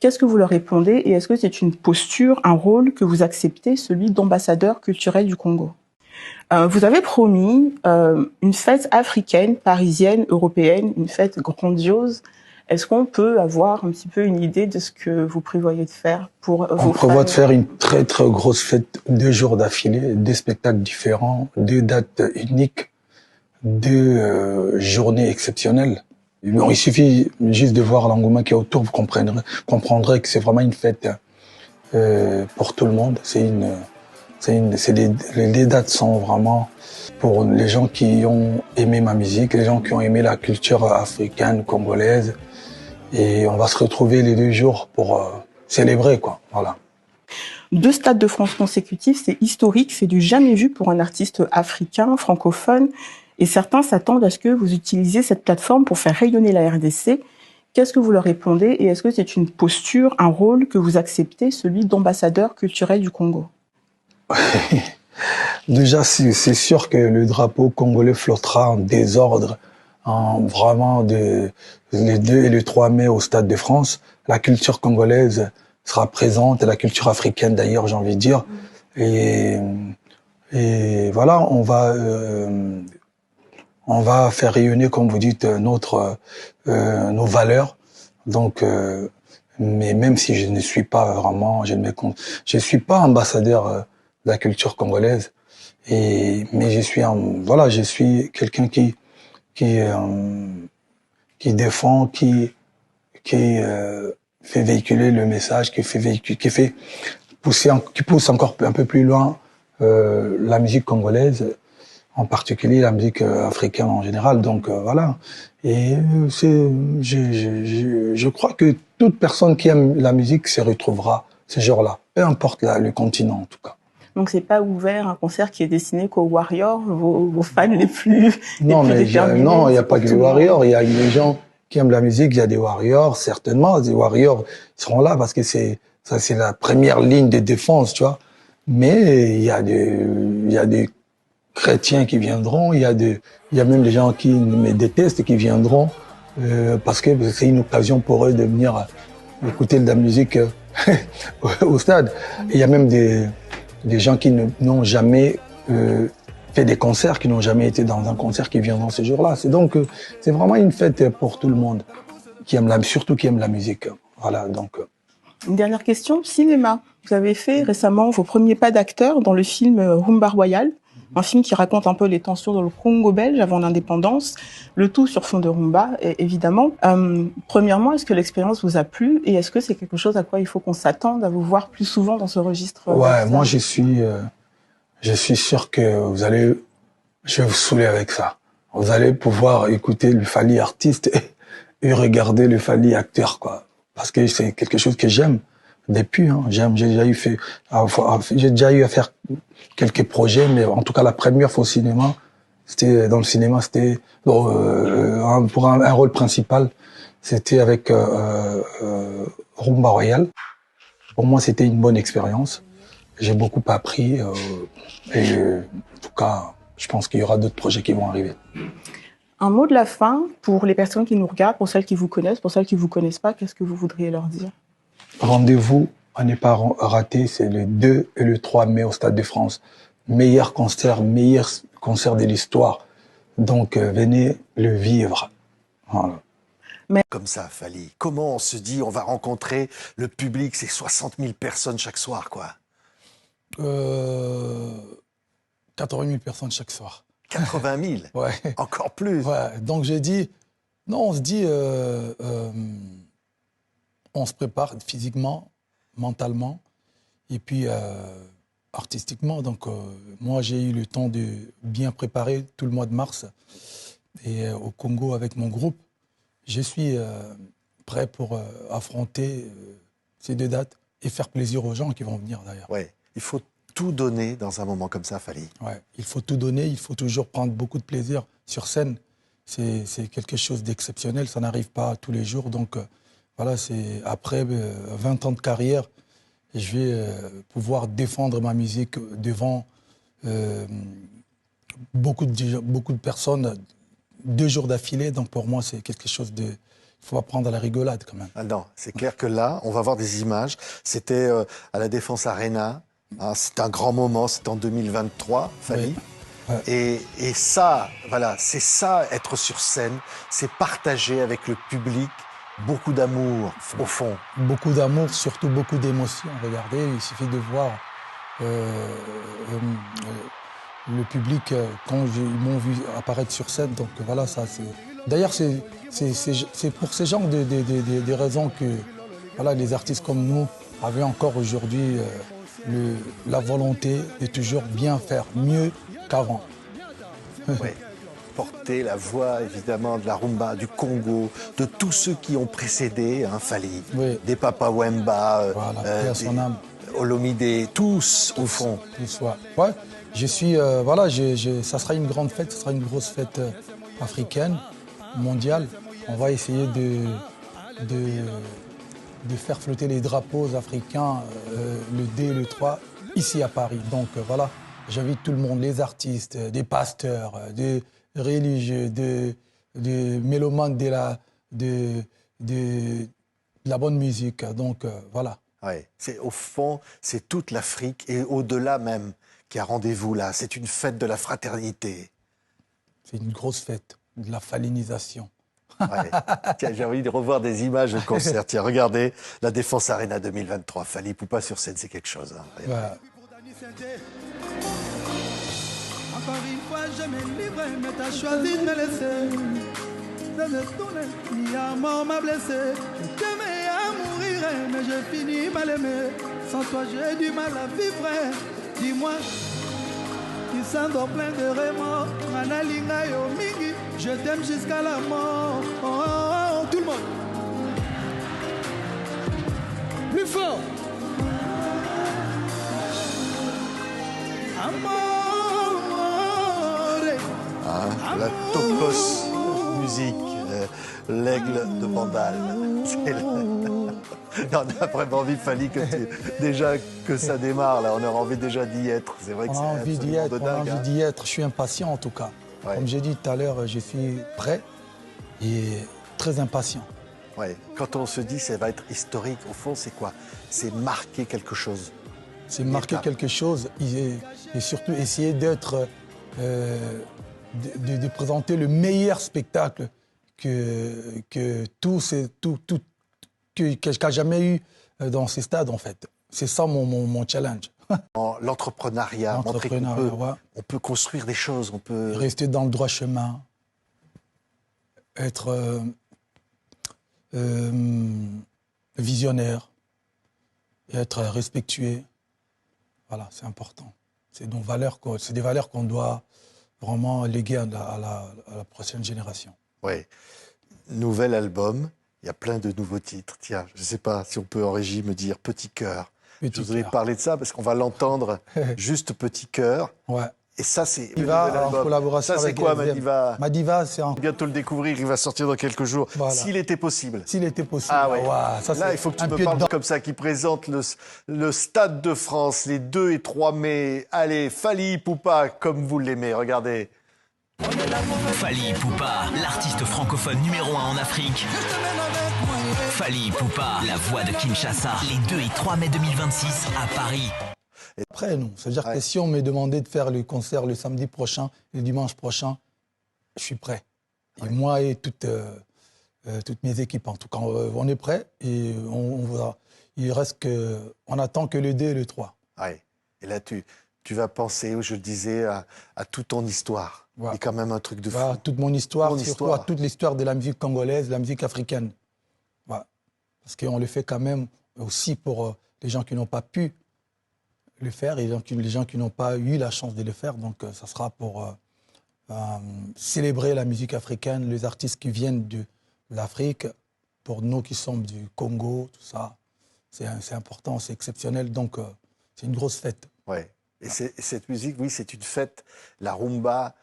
Qu'est-ce que vous leur répondez et est-ce que c'est une posture, un rôle que vous acceptez, celui d'ambassadeur culturel du Congo? Vous avez promis une fête africaine, parisienne, européenne, une fête grandiose. Est-ce qu'on peut avoir un petit peu une idée de ce que vous prévoyez de faire pour vos fans? On prévoit de faire une très très grosse fête, 2 jours d'affilée, 2 spectacles différents, 2 dates uniques, 2 journées exceptionnelles. Bon, il suffit juste de voir l'engouement qu'il y a autour, vous comprendrez que c'est vraiment une fête pour tout le monde. Les dates sont vraiment pour les gens qui ont aimé ma musique, les gens qui ont aimé la culture africaine, congolaise. Et on va se retrouver les 2 jours pour célébrer, quoi. Voilà. 2 Stades de France consécutifs, c'est historique, c'est du jamais vu pour un artiste africain, francophone. Et certains s'attendent à ce que vous utilisiez cette plateforme pour faire rayonner la RDC. Qu'est-ce que vous leur répondez et est-ce que c'est une posture, un rôle que vous acceptez, celui d'ambassadeur culturel du Congo? Déjà, c'est sûr que le drapeau congolais flottera en désordre, vraiment les 2 et le 3 mai au Stade de France. La culture congolaise sera présente, et la culture africaine d'ailleurs, j'ai envie de dire. Et voilà, on va faire rayonner, comme vous dites, nos valeurs. Donc, mais même si je ne suis pas vraiment, je suis pas ambassadeur de la culture congolaise. Mais je suis quelqu'un qui défend, qui fait véhiculer le message, qui pousse encore un peu plus loin la musique congolaise, en particulier la musique africaine en général. Donc voilà. Et je crois que toute personne qui aime la musique se retrouvera ce jour-là, peu importe le continent en tout cas. Donc c'est pas ouvert un concert qui est destiné qu'aux Warriors, vos fans les plus non, mais il n'y a pas que les Warriors. Il y a des gens qui aiment la musique. Il y a des Warriors, certainement. Des Warriors seront là parce que c'est la première ligne de défense, tu vois. Mais il y a des chrétiens qui viendront. Il y a même des gens qui me détestent qui viendront parce que c'est une occasion pour eux de venir écouter de la musique au stade. Et il y a même des gens qui n'ont jamais fait des concerts, qui n'ont jamais été dans un concert, qui viendront ce jour-là. C'est vraiment une fête pour tout le monde, surtout qui aime la musique. Voilà, donc. Une dernière question, cinéma. Vous avez fait récemment vos premiers pas d'acteur dans le film Rumba Royale, un film qui raconte un peu les tensions dans le Congo belge avant l'indépendance, le tout sur fond de rumba, évidemment. Premièrement, est-ce que l'expérience vous a plu et est-ce que c'est quelque chose à quoi il faut qu'on s'attende à vous voir plus souvent dans ce registre? Ouais, moi je suis sûr que je vais vous saouler avec ça. Vous allez pouvoir écouter le Fally artiste et regarder le Fally acteur, quoi. Parce que c'est quelque chose que j'aime depuis. Hein. J'ai déjà eu à faire quelques projets, mais en tout cas la première fois au cinéma, c'était pour un rôle principal, c'était avec Rumba Royale. Pour moi, c'était une bonne expérience. J'ai beaucoup appris et en tout cas, je pense qu'il y aura d'autres projets qui vont arriver. Un mot de la fin pour les personnes qui nous regardent, pour celles qui vous connaissent, pour celles qui vous connaissent pas, qu'est-ce que vous voudriez leur dire? Rendez-vous à ne pas rater, c'est le 2 et le 3 mai au Stade de France. Meilleur concert de l'histoire. Donc venez le vivre. Voilà. Comme ça, Fally. Comment on se dit, on va rencontrer le public, c'est 60 000 personnes chaque soir, quoi. 80 000 personnes chaque soir. 80 000 Ouais. Encore plus. Ouais. Donc j'ai dit, non, on se dit, on se prépare physiquement, mentalement, et puis artistiquement. Donc moi j'ai eu le temps de bien préparer tout le mois de mars et au Congo avec mon groupe. Je suis prêt pour affronter ces deux dates et faire plaisir aux gens qui vont venir d'ailleurs. Ouais. Il faut tout donner dans un moment comme ça, Fally. Ouais, il faut tout donner, il faut toujours prendre beaucoup de plaisir sur scène. C'est quelque chose d'exceptionnel, ça n'arrive pas tous les jours. Donc voilà, c'est après 20 ans de carrière, je vais pouvoir défendre ma musique devant beaucoup de personnes 2 jours d'affilée. Donc pour moi, c'est quelque chose de... Il faut pas prendre à la rigolade quand même. Ah non, c'est clair que là, on va voir des images. C'était à la Défense Arena. Hein, c'est un grand moment, c'est en 2023, Fally. Oui. Ouais. Et ça, voilà, c'est ça, être sur scène, c'est partager avec le public beaucoup d'amour, au fond. Beaucoup d'amour, surtout beaucoup d'émotions. Regardez, il suffit de voir le public quand ils m'ont vu apparaître sur scène. Donc voilà, ça c'est... D'ailleurs, c'est pour ces genres de raisons que voilà, les artistes comme nous avaient encore aujourd'hui la volonté de toujours bien faire, mieux qu'avant. Oui. Porter la voix, évidemment, de la rumba, du Congo, de tous ceux qui ont précédé, hein, Fally. Oui. Des Papa Wemba, voilà, son âme. Olomide, tous, au fond. Tous, ouais. Je suis, voilà, ça sera une grande fête, ça sera une grosse fête africaine, mondiale. On va essayer de faire flotter les drapeaux africains le 2 et le 3 ici à Paris. Donc voilà, j'invite tout le monde, les artistes, des pasteurs, des religieux, des mélomanes de la bonne musique. Donc voilà. Ouais, au fond, c'est toute l'Afrique et au-delà même qui a rendez-vous là. C'est une fête de la fraternité. C'est une grosse fête de la fallinisation. Ouais. Tiens, j'ai envie de revoir des images de concert. Tiens, regardez, la Défense Arena 2023. Fally Ipupa sur scène, c'est quelque chose. Hein. Ouais. Encore une fois, je me livre, mais t'as choisi de me laisser. Je me tourne, ni à mort m'a blessé. Je t'aimais à mourir, mais je finis mal aimé. Sans toi, j'ai du mal à vivre. Dis-moi, qui s'endort plein de remords. Manalinga yo mingi, je t'aime jusqu'à la mort. Oh, oh, oh, tout le monde. Plus fort. Ah, la Topos musique, l'aigle de Vandal. On a vraiment envie, Fally, déjà que ça démarre, là, on aura envie déjà d'y être. C'est vrai que c'est envie d'y être, on a envie d'y être. Je suis impatient en tout cas. Ouais. Comme j'ai dit tout à l'heure, je suis prêt et très impatient. Ouais. Quand on se dit ça va être historique, au fond, c'est quoi? C'est marquer quelque chose. C'est marquer quelque chose et surtout essayer d'être, de présenter le meilleur spectacle qu'a jamais eu dans ces stades, en fait. C'est ça mon challenge. L'entrepreneuriat, montrer qu'on peut construire des choses, on peut... Rester dans le droit chemin, être visionnaire, et être respectueux. Voilà, c'est important. C'est des valeurs qu'on doit vraiment léguer à la prochaine génération. Oui. Nouvel album, il y a plein de nouveaux titres. Tiens, je ne sais pas si on peut en régie me dire Petit Cœur. Je voudrais parler de ça parce qu'on va l'entendre juste Petit Cœur. Ouais. Et ça, c'est le nouvel album. En collaboration ça, c'est quoi, Madiva? Madiva, c'est on va bientôt le découvrir, il va sortir dans quelques jours. Voilà. S'il était possible. S'il était possible. Ah ouais. Wow, ça, là, il faut que tu me parles comme ça, qui présente le Stade de France les 2 et 3 mai. Allez, Fally Ipupa, comme vous l'aimez, regardez. Fally Ipupa, l'artiste francophone numéro 1 en Afrique. Fally Ipupa, la voix de Kinshasa, les 2 et 3 mai 2026 à Paris. Après, non. C'est-à-dire que si on me demandait de faire le concert le samedi prochain, le dimanche prochain, je suis prêt. Et moi et toutes mes équipes, en tout cas, on est prêts et on attend que le 2 et le 3. Ouais. Et là, tu vas penser, je le disais, à toute ton histoire. Ouais. C'est quand même un truc de fou. Voilà, toute mon histoire, surtout à toute l'histoire de la musique congolaise, la musique africaine. Voilà. Parce qu'on le fait quand même aussi pour les gens qui n'ont pas pu le faire et les gens qui n'ont pas eu la chance de le faire. Donc, ça sera pour célébrer la musique africaine, les artistes qui viennent de l'Afrique, pour nous qui sommes du Congo, tout ça. C'est important, c'est exceptionnel. Donc, c'est une grosse fête. Ouais. Et cette musique, oui, c'est une fête. La rumba,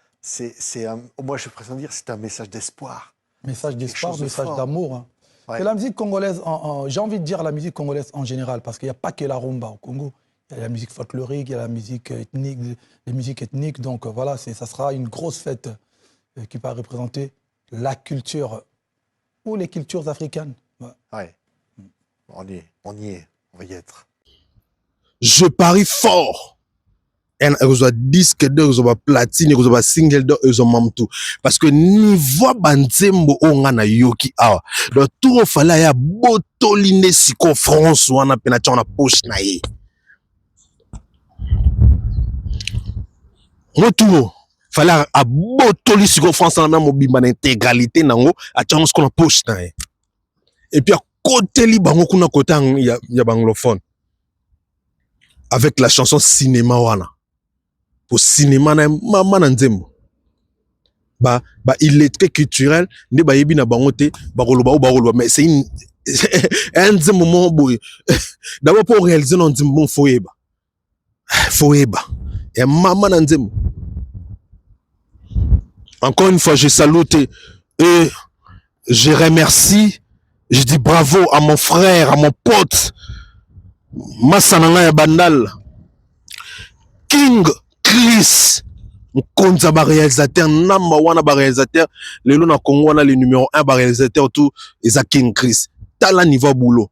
moi, je préfère dire, c'est un message d'espoir. Message d'espoir, message d'amour. Hein. Ouais. C'est la musique congolaise, j'ai envie de dire la musique congolaise en général, parce qu'il n'y a pas que la rumba au Congo. Il y a la musique folklorique, il y a la musique ethnique, les musiques ethniques. Donc voilà, ça sera une grosse fête qui va représenter la culture ou les cultures africaines. Ouais. On y est, on va y être. Je parie fort. Ekozwa disque d'or, ekozwa platine, ekozwa single d'or, ekozwa mamtu. Parce que niveau banzembo onga na yoki awa. Donc tout au fallait ya botoline siko France wana pena chana poche na ye. Retour. Fallait à botoli siko France na même mobimba na intégralité nango a chana siko na poche na ye. Et puis à côté li bango kuna côté ya banglophone. Avec la chanson cinéma wana. Pour cinéma na mama na nzembo il est très culturel ne ba yebi na bangote bakoloba mais c'est un nzembo mo boy d'abord pour réaliser non nzembo foyeba et mama na nzembo. Encore une fois je salue et je remercie, je dis bravo à mon frère, à mon pote Massananga ya Bandal King Chris Nkonza ba réalisateur number 1 ba réalisateur lelo na Congo wana le numéro 1 ba réalisateur tout eza King Chris. Tala niveau boulot.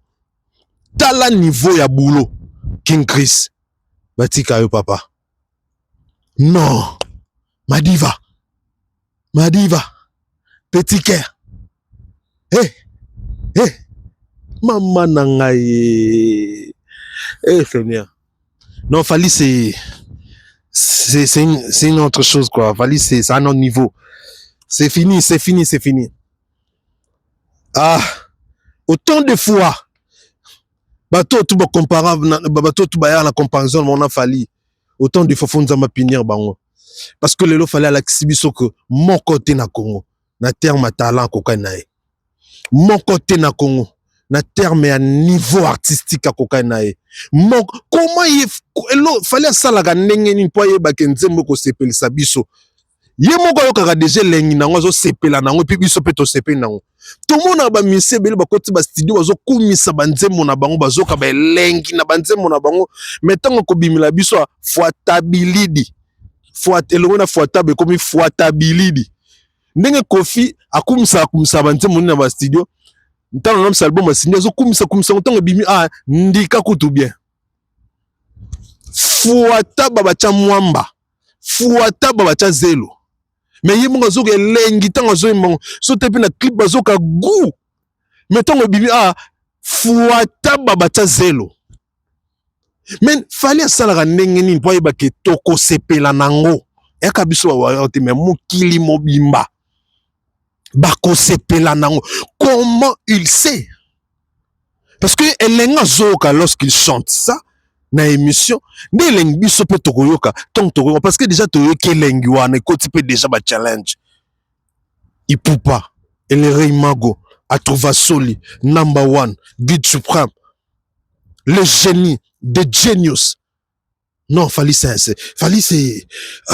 Tala niveau ya boulot. King Chris. Batika yo papa. Non. Madiva. Petit cœur. Maman nangaye. Seigneur. Non, Fally c'est une autre chose quoi. Fally c'est un autre niveau. C'est fini. Ah, autant de fois bateau tout comparable bateau tout ba la comparaison mon a Fally. Autant de fois faut nous pinir bango. Parce que lelo Fally à l'exhibition que mon côté na Congo na terme talent kokanae. Mon côté na Congo na terme à niveau artistique à kokanae. Comment il fallait ça la ndenge ni po yeba ke nzembo ko sepelisa biso ye moko yo kaka déjà lengi nango zo sepela nango puis biso pe to sepela nango tout le monde ba mise bele ba koti ba studio bazo kumisa ba nzembo na bango bazo ka ba lengi na ba nzembo na bango metango ko bimila biso fuatabilidi fuat elongo na fuatabe komi fuatabilidi ndenge Kofi akumisa banze moni na studio ntana na album asindi azo kumisa ntongo bimi ndika kutu bien fuata babacha mwamba fuata babacha zelo mais ye monga zo elengi tango zo mongo so te na clip bazoka gu mais tongo bimi fuata babacha zelo mais fallait salaka ndenge nini po yeba ke toko sepela nango eka biso wa te mais mokili mobimba bako sepela nango comment il sait parce que elenga zoka lorsqu'il chante ça na émission ne elengi biso pe tokoyoka tokoyoka parce que déjà toyoki elengi wana ekoti pe déjà ba challenge Ipupa Elere Imago Atouva Soli number 1 Guide Suprême le génie de Genius. Non, Fali c'est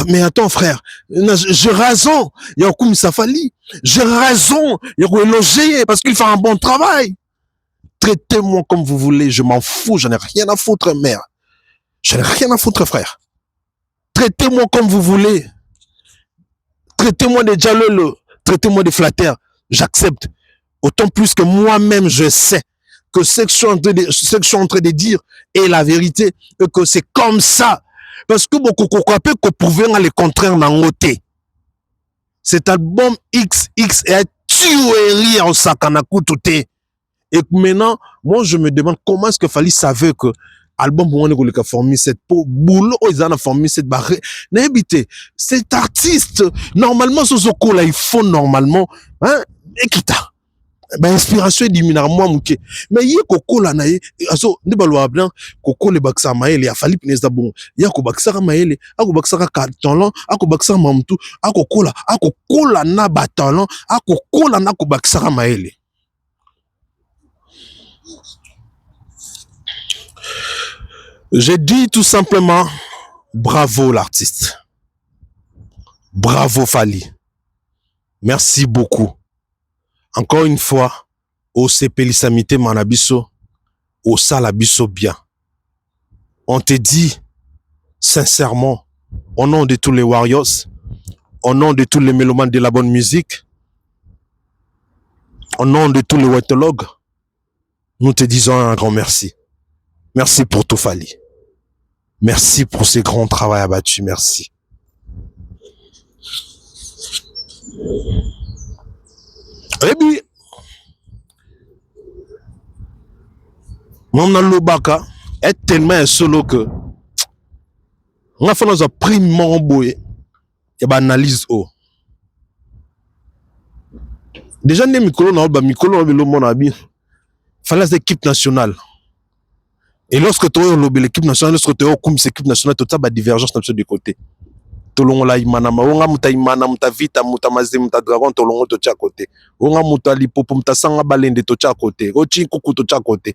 mais attends frère, j'ai raison, il y a comme ça Fali, j'ai raison, il y a éloger parce qu'il fait un bon travail. Traitez-moi comme vous voulez, je m'en fous, j'en ai rien à foutre mère. J'en ai rien à foutre frère. Traitez-moi comme vous voulez. Traitez-moi de jalolo, traitez-moi de flatteur, j'accepte. Autant plus que moi-même je sais que ce que je suis en train de dire est la vérité et que c'est comme ça. Parce que beaucoup de pouvait le contraire dans côté. Cet album XX est tuerie en sakanaku tout est. Et maintenant, moi je me demande comment est-ce que Fali savait que album pour on a formé cette peau boulot ils ont formé cette barre. N'habitez cet artiste normalement ce zoko là il faut normalement hein ekita. Ben inspiration diminue moi muke mais yé koko la nae aso ne balwa blanc koko le baksa maele ya Fali pineza bon ya ko baksa maele ako baksa ka talent ako baksa mamtu ako kola na ba talent ako kola na ko baksa maele. Je dis tout simplement bravo l'artiste, bravo Fali, merci beaucoup. Encore une fois, au CPLissamité Manabiso, au Salabiso bien. On te dit, sincèrement, au nom de tous les Warriors, au nom de tous les mélomanes de la bonne musique, au nom de tous les watologues, nous te disons un grand merci. Merci pour tout Fali. Merci pour ces grands travaux abattus. Merci. Et puis, mon Lobaka est tellement solo que on a fait notre prime mon boy et analyse haut. Déjà né Mikolo na ba Mikolo le mon abi. Fallait l'équipe nationale. Et lorsque tu as l'équipe nationale, lorsque tu as comme l'équipe nationale, tu as une divergence de côté. Tolongo la imana maonga muta imana muta vita muta mazim muta dragon tolongo to cha côté onga muta lipopo muta sanga balende to cha côté ochi kuku to cha côté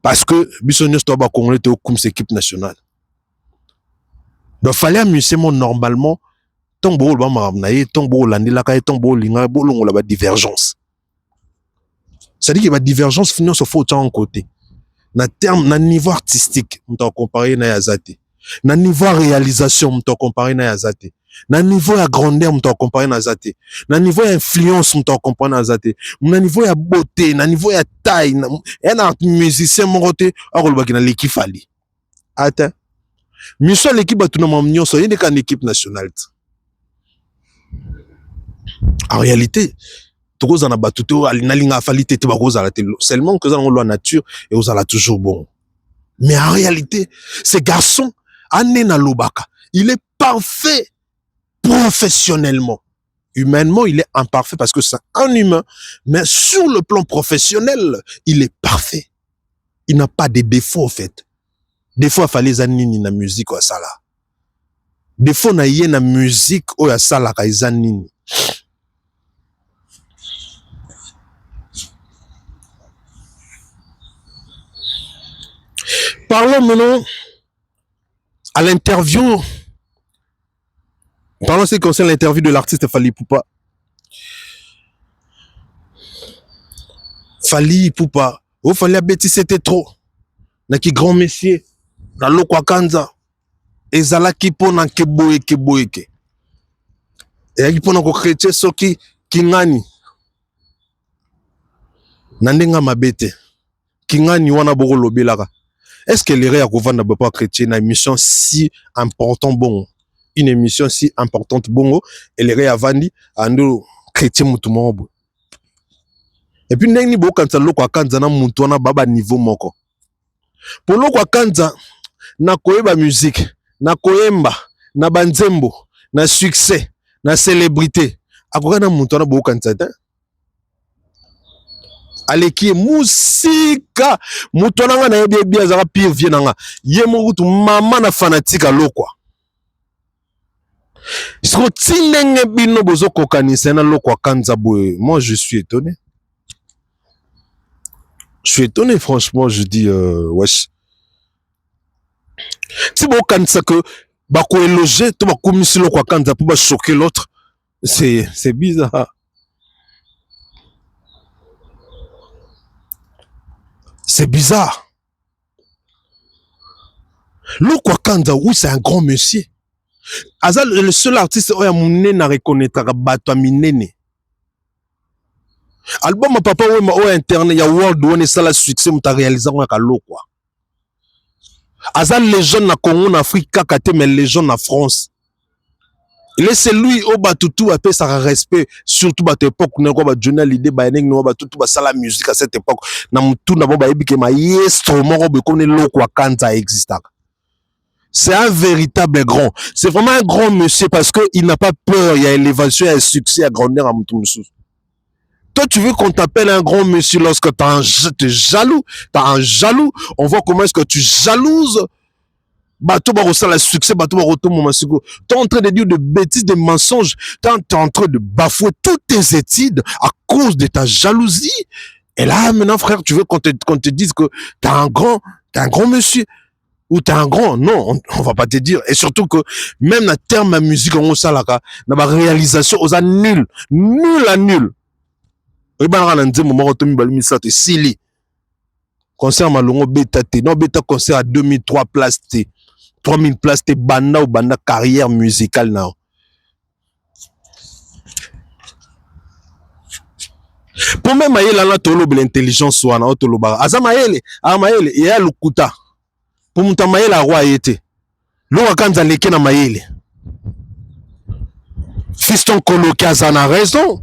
parce que bisonyo sto ba congolais to comme équipe nationale donc fallait amuser mon normalement tombo ba marabnaye tombo landila ka tombo linga bolongo la ba divergence ça dit que ba divergence finit se faut en côté na terme na niveau artistique muta comparer na yazate. Na niveau réalisation m'to comparé na yazate na niveau ya grandeur m'to comparé na yazate na niveau ya influence m'to comparé na yazate na niveau ya beauté na niveau ya taille na musicien mongote akolobaki na l'équipe Fali ata mission l'équipe batuna mamnyo so yende kan équipe nationale en réalité tokoza na batuto alinalinga Fali tete bakoza la télé seulement que ça on loi nature et aux ala toujours bon mais en réalité ces garçons Anena Lobaka, il est parfait professionnellement. Humainement, il est imparfait parce que c'est un humain, mais sur le plan professionnel, il est parfait. Il n'a pas de défauts, en fait. Des fois, il fallait zanini na musique ou sala. Des fois, na yé na musique ou sala ka zanini. Parlons maintenant à l'interview, parlons ce qui concerne l'interview de l'artiste Fali Ipupa. Fali Ipupa, oh Fali Abeti c'était trop. Naki grand messier, na lokwa kanza, ezala kipo na keboeke. Et il pona ko chrétien soki kingani. Nandenga mabete. Kingani wana boko lobelaka. Est-ce que les réa kovanda ba chrétien na émission si important bon? Une émission si importante bongo et les réa vandi ando chrétien mutumobo. Et puis ndenge ni bo kanza loko akanza na muntu wana baba niveau moko. Pour loko akanza na koyeba musique, na koyemba, na banzembo, na succès, na célébrité. Akokana muntu wana bo kanza ta. Aleki musika mutu wana na yebi bien zaka pire vie nanga. Ye mokutu mama na fanatique lokwa. Siko tinenge bino bozo kokanisa na lokwa kanza boye. Moi je suis étonné. Je suis étonné franchement, je dis wesh. Si bo kanisa que ba ko éloger to ba komisi lokwa kanza pour ba choquer l'autre, c'est bizarre. C'est bizarre. Lokwa Kanza, oui, c'est un grand monsieur. Azal, le seul artiste oya munene na reconnaître bato minene. Album papa oya internet ya world one sala succès muta réaliser ka lokwa. Azal légende na Congo na Afrique kakate mais légende na France. Il est celui au batutu a fait sa respect surtout à cette époque na ko ba journal idée ba nek no batutu ba sala musique à cette époque na mutu na ba yebi ke ma instrument ko be connait lokwa Kanza exista. C'est un véritable grand. C'est vraiment un grand monsieur parce que il n'a pas peur, il y a élévation, il y a succès à grandeur à mutu musu. Toi tu veux qu'on t'appelle un grand monsieur lorsque t'es jaloux, t'as un jaloux, on voit comment est-ce que tu jalouses. Bato ba la succès, bato ba roto momasiko. T'es en train de dire de bêtises, de mensonges. T'es en train de bafouer toutes tes études à cause de ta jalousie. Et là, maintenant, frère, tu veux qu'on te dise que t'es un grand monsieur. Ou t'es un grand. Non, on va pas te dire. Et surtout que, même na terme à musique, on salaka, na ba réalisation, on a nul. Nul à nul. Et ben, on a dit, moment, on tombe balmi ça, t'es sili. Concert Malongo Beta T. Non, Beta concert à 2003 places T. 3000 places, t'es banda ou banda carrière musicale now. Pour même maïle là tolo l'intelligence soit na tolo bara. Aza maïle, il y a le kuta. Pour muta maïle a roi été. Lo Kanza leke na maïle. Fiston Koloki azana raison.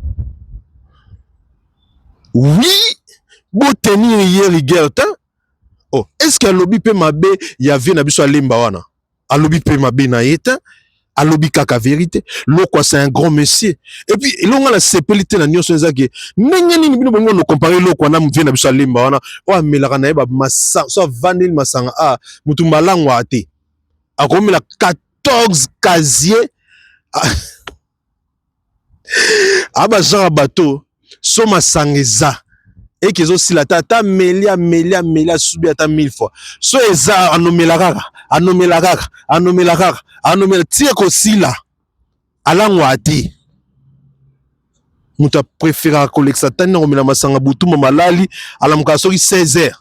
Oui, beau tenir hier rigueur. Oh, est-ce que lobby peut mabe y avait na biso alemba wana? A lobby peut mabe na yeta, a lobby kaka vérité. Lokwa c'est un grand monsieur. Et puis longa la sepelité na nyonso ezaki. Nenge nini bino bongo no comparer lokwa na mvie na biso alemba wana. O melaka na yeba masa so vanil masanga a mutu malangwa ate. A komela 14 casiers. Aba genre bateau so masangeza. Et qu'ils ont si la tata melia subi ata 1000 fois. So eza anomela tire ko si la. Alangwa ati. Muta préféra koleksa tani omela masanga butu malali alamuka soki 16h.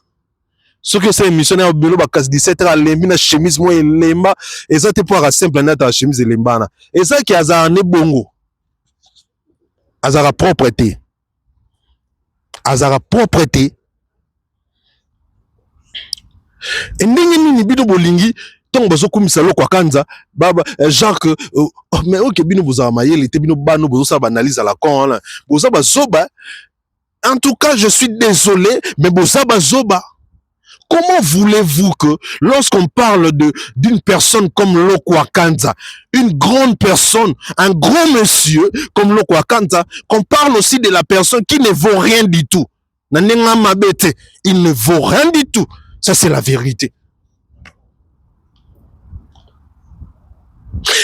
Soki c'est émission na belo ba 17h alembi na chemise mo elemba eza te pour simple na ta chemise elemba na. Eza ki aza ne bongo. Azara propreté. Azara propreté. Et nini bido bolingi ton bazo kumisa lokwa Kanza baba genre que mais OK bino bozama mayele te bino bano bozo sa analyse à la con là bozo ba zoba. En tout cas je suis désolé mais bozo ba zoba. Comment voulez-vous que lorsqu'on parle d'une personne comme Lokwa Kanza, une grande personne, un grand monsieur comme Lokwa Kanza, qu'on parle aussi de la personne qui ne vaut rien du tout. Nanenga mabete, il ne vaut rien du tout. Ça c'est la vérité.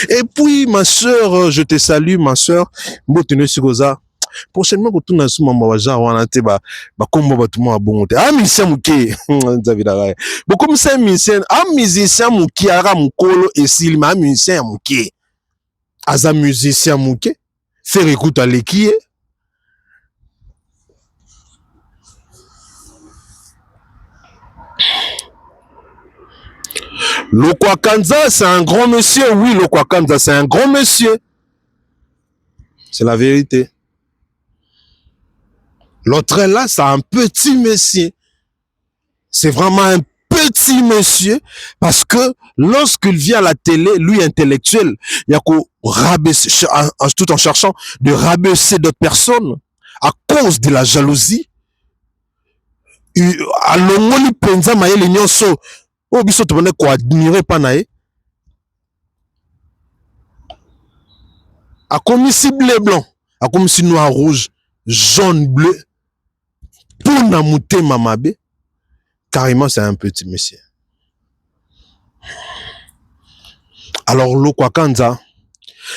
Et puis ma sœur, je te salue ma sœur, Mbotene Sigoza. Prochainement ko tuna suma mawaja wana te ba kombo batuma abongote a musicien muke Davida Ray beaucoup musicien muke ara mukolo esili ma musicien muke aza musicien muke faire écoute à l'équipe. Lokwa Kanza c'est un grand monsieur, oui Lokwa Kanza c'est un grand monsieur. C'est la vérité. L'autre là, c'est un petit monsieur. C'est vraiment un petit monsieur parce que lorsqu'il vient à la télé, lui intellectuel, il y a qu'au rabaisser, tout en cherchant de rabaisser d'autres personnes à cause de la jalousie. À l'ongoli penza maye le nyonso, au biso te bonne ko admirer panae. A comme si bleu blanc, a comme si noir rouge, jaune bleu. Pour namouté mamabe, carrément c'est un petit monsieur. Alors Lokwakanza,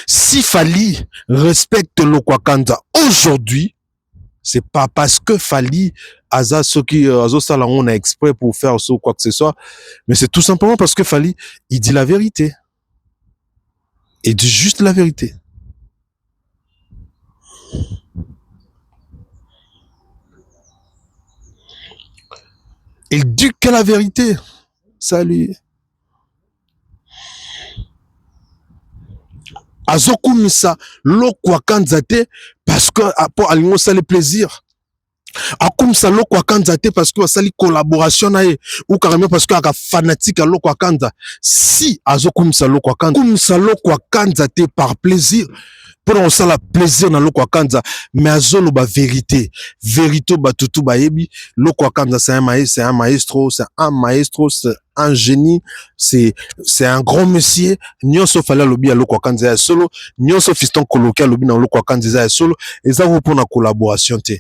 si Fally respecte Lokwakanza aujourd'hui, c'est pas parce que Fally Aza ceux qui Azo on a exprès pour faire ça ou quoi que ce soit, mais c'est tout simplement parce que Fally il dit la vérité. Il dit juste la vérité. Il dit que la vérité. Salut. Azokumisa Lokwakanza te parce que pour alingo ça le plaisir. Akumisa Lokwakanza te parce que ça li collaboration na ou carrément parce que aka fanatique à Lokwakanza. Si azokumisa Lokwakanza te par plaisir. Pour on ça la plaisir dans Lokwakanza, mais azolo ba vérité. Vérité ba tutu ba yebi. Lokwakanza c'est un maestro, c'est un génie, c'est un grand monsieur. Nyonso fala lobi à Lokwakanza solo, nyonso fiston coloqué lobi dans Lokwakanza solo, et ça vous pour la collaboration te.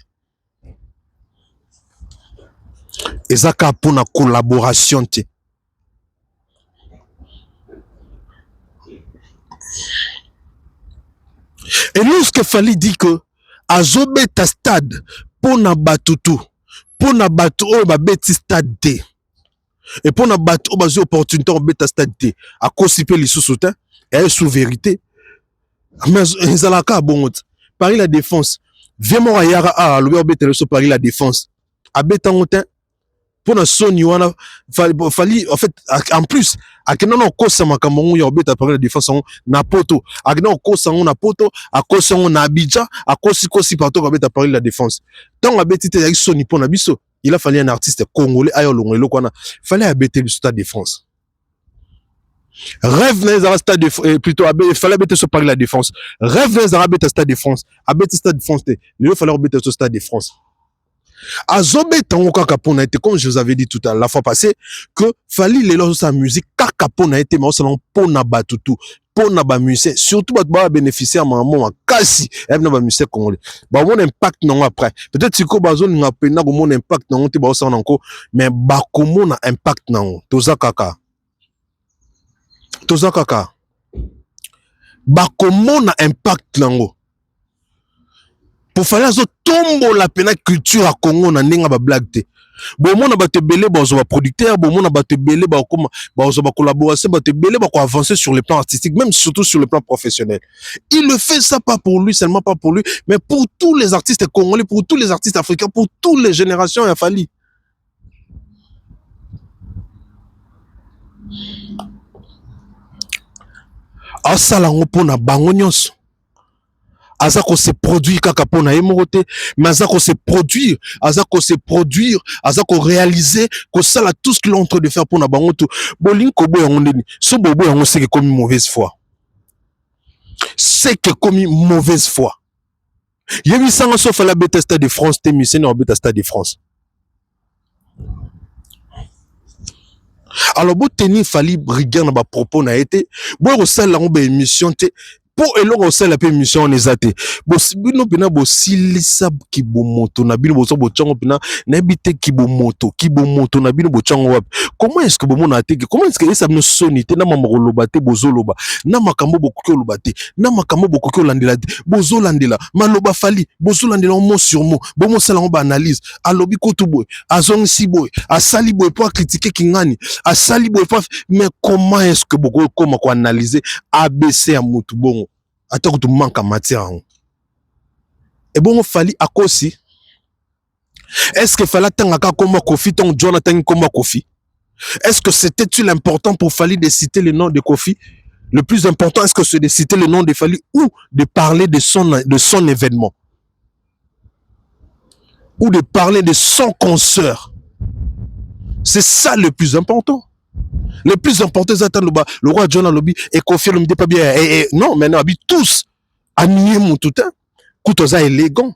Et ça pour la collaboration te. Et lorsque Fally dit que Azobe ta stade pour na batutu, pour na batu o ba beti stade te. Et pour na batu o ba zo opportunité o beta stade te. A kosipe li sous soutien et sous vérité. Mais ezalaka bon Paris la défense. Vraiment ayara a le beta so Paris la défense. A beta ngotin pour na soni wana Fally en fait en plus akena no kosa makambo ya obeta Paris la défense na poto akena kosa na poto akosa na Abidjan akosi partout obeta Paris la défense tant abeti te ya soni pour na biso il a fallu un artiste congolais ayo longolo kwana fallait abete le stade de France rêve na stade de plutôt fallait abete sur Paris la défense rêve na abete stade de France abete stade de France il fallait abete sur stade de France. Azobe tango kaka pona été comme je vous avais dit tout à la fois passée que Fally les lors sa musique kaka pona été mais on pona batutu pona ba musique surtout ba bénéficier à maman kasi et ba musique congolais ba mon impact non après peut-être si ko bazo nga pena ko mon impact non te ba ça encore mais ba komo na impact non toza kaka ba komo na impact nango. Pour faire ça tombo la pena culture à Congo na nenga ba blague te. Bon mon ba te belé ba zo producteur, bon mon ba te belé ba comme ba zo ba collaboration, ba te belé ba ko avancer sur le plan artistique, même surtout sur le plan professionnel. Il le fait ça pas pour lui, seulement pas pour lui, mais pour tous les artistes congolais, pour tous les artistes africains, pour toutes les générations il a fallu. Asalango pona bango nyonso. Azako se produire kaka pona emorote, mais azako se produire, azako réaliser que ça là tout ce qu'il est en train de faire pour na bango tout. Bolin kobo ya ngondeni, so bobo ya ngose que comme mauvaise foi. C'est que comme mauvaise foi. Yebi sanga so fala beta stade de France te mission na beta stade de France. Alors bo tenir Fally brigand na ba propos na été, bo resal la ba émission te pour eloko osala pe mission on ezate bino pena bo silisa kibomoto na bino boso bo tchongo pena na bité kibomoto na bino bo tchongo wap. Comment est-ce que bo mona teke comment est-ce que ça bino sonité na mamako lobate bozoloba na makambo bokoki lobate na makambo bokoki landela bozolandela maloba Fally bozolandela mot sur mot bo mo sala ba analyse alobi kotu boy azongisi boy asali boy pour critiquer kingani asali boy pour mais comment est-ce que boko koma ko analyser ABC ya mutu bongo attends que tu manques en matière. Et bon, Fally à Kosi. Est-ce que Fally attendre comme Kofi, ton Jonathan comme Kofi? Est-ce que c'était-il important pour Fally de citer le nom de Kofi? Le plus important, est-ce que c'est de citer le nom de Fally ou de parler de son événement? Ou de parler de son concert? C'est ça le plus important. Le plus important, c'est le roi John Alobi et Kofi Olomide pas bien. Non, maintenant, tous, anié mon tout temps, Koutoza élégant.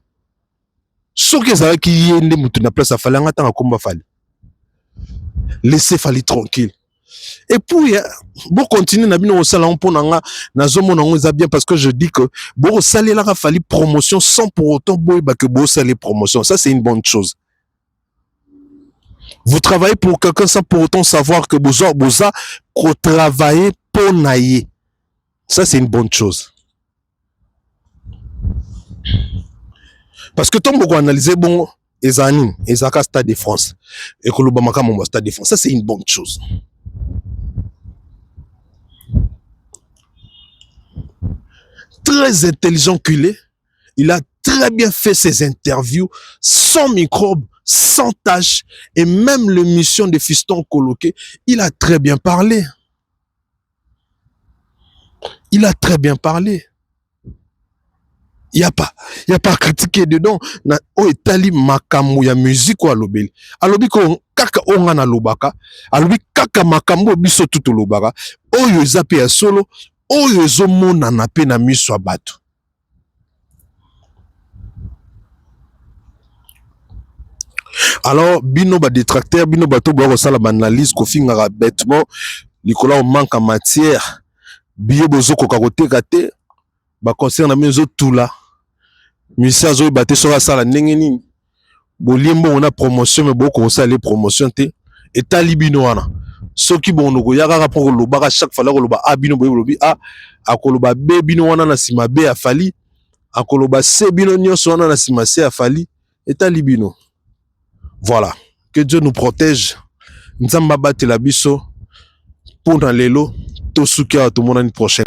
Ce que ça qui est né na place à Fally, on attend à combat Fally. Laissez Fally tranquille. Et puis, bon continuer na bino osala pour nanga na zomo na ngoza bien parce que je dis que bon saler la Fally promotion sans pour autant boyba que bon saler promotion, ça c'est une bonne chose. Vous travaillez pour quelqu'un sans pour autant savoir que boza ko travailler pour naïe. Ça c'est une bonne chose. Parce que tant beaucoup analyser bon ezani ezaka Stade de France et que l'obamaka mon Stade de France, ça c'est une bonne chose. Très intelligent qu'il est, il a très bien fait ses interviews sans microbe, sans tâche, et même l'émission de Fiston Coloqué, il a très bien parlé. Il a très bien parlé. Il n'y a pas à critiquer dedans. Na o etali makamu ya musique wa lobeli. Alobi ko kaka onga na lobaka, alobi kaka makamu biso tuto lobaka. Oyo zape ya solo. Oyo ezomona na pe na miso bato. Alors bino ba détracteur, bino bato ba sala ba analyse ko finga bêtement, likola on manque en matière. Biyo bozo ko kakote kate ba concerne mezo tout là. Misa zo baté so sala ndenge nini. Bolimbo on a promotion mais boko sala promotion te etali bino wana. Soki bonoko yaka pour le baka chaque fois le ba abino boyebi a akoloba be bino wana na sima be a Fally akoloba se bino nyonso wana na sima se a Fally etali bino. Voilà, que Dieu nous protège. Nzamba batela biso pour dans lelo to sukia tout monde l'année prochaine.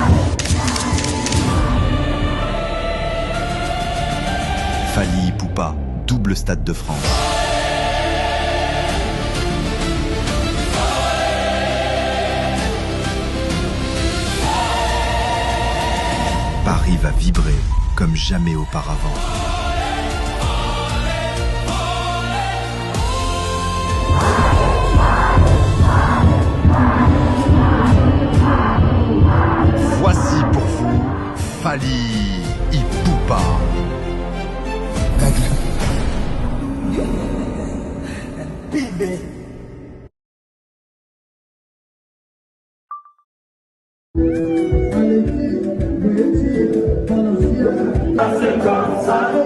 Fally Ipupa, double Stade de France. Paris va vibrer comme jamais auparavant. Voici pour vous Fally Ipupa. C'est comme ça,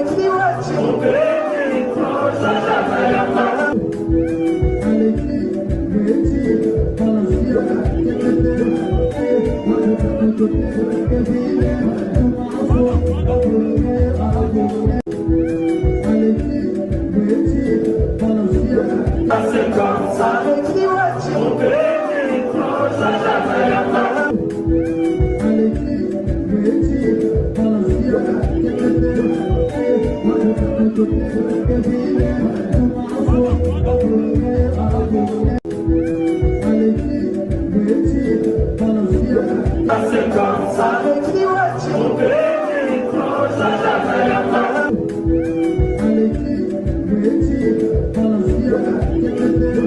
c'est comme ça,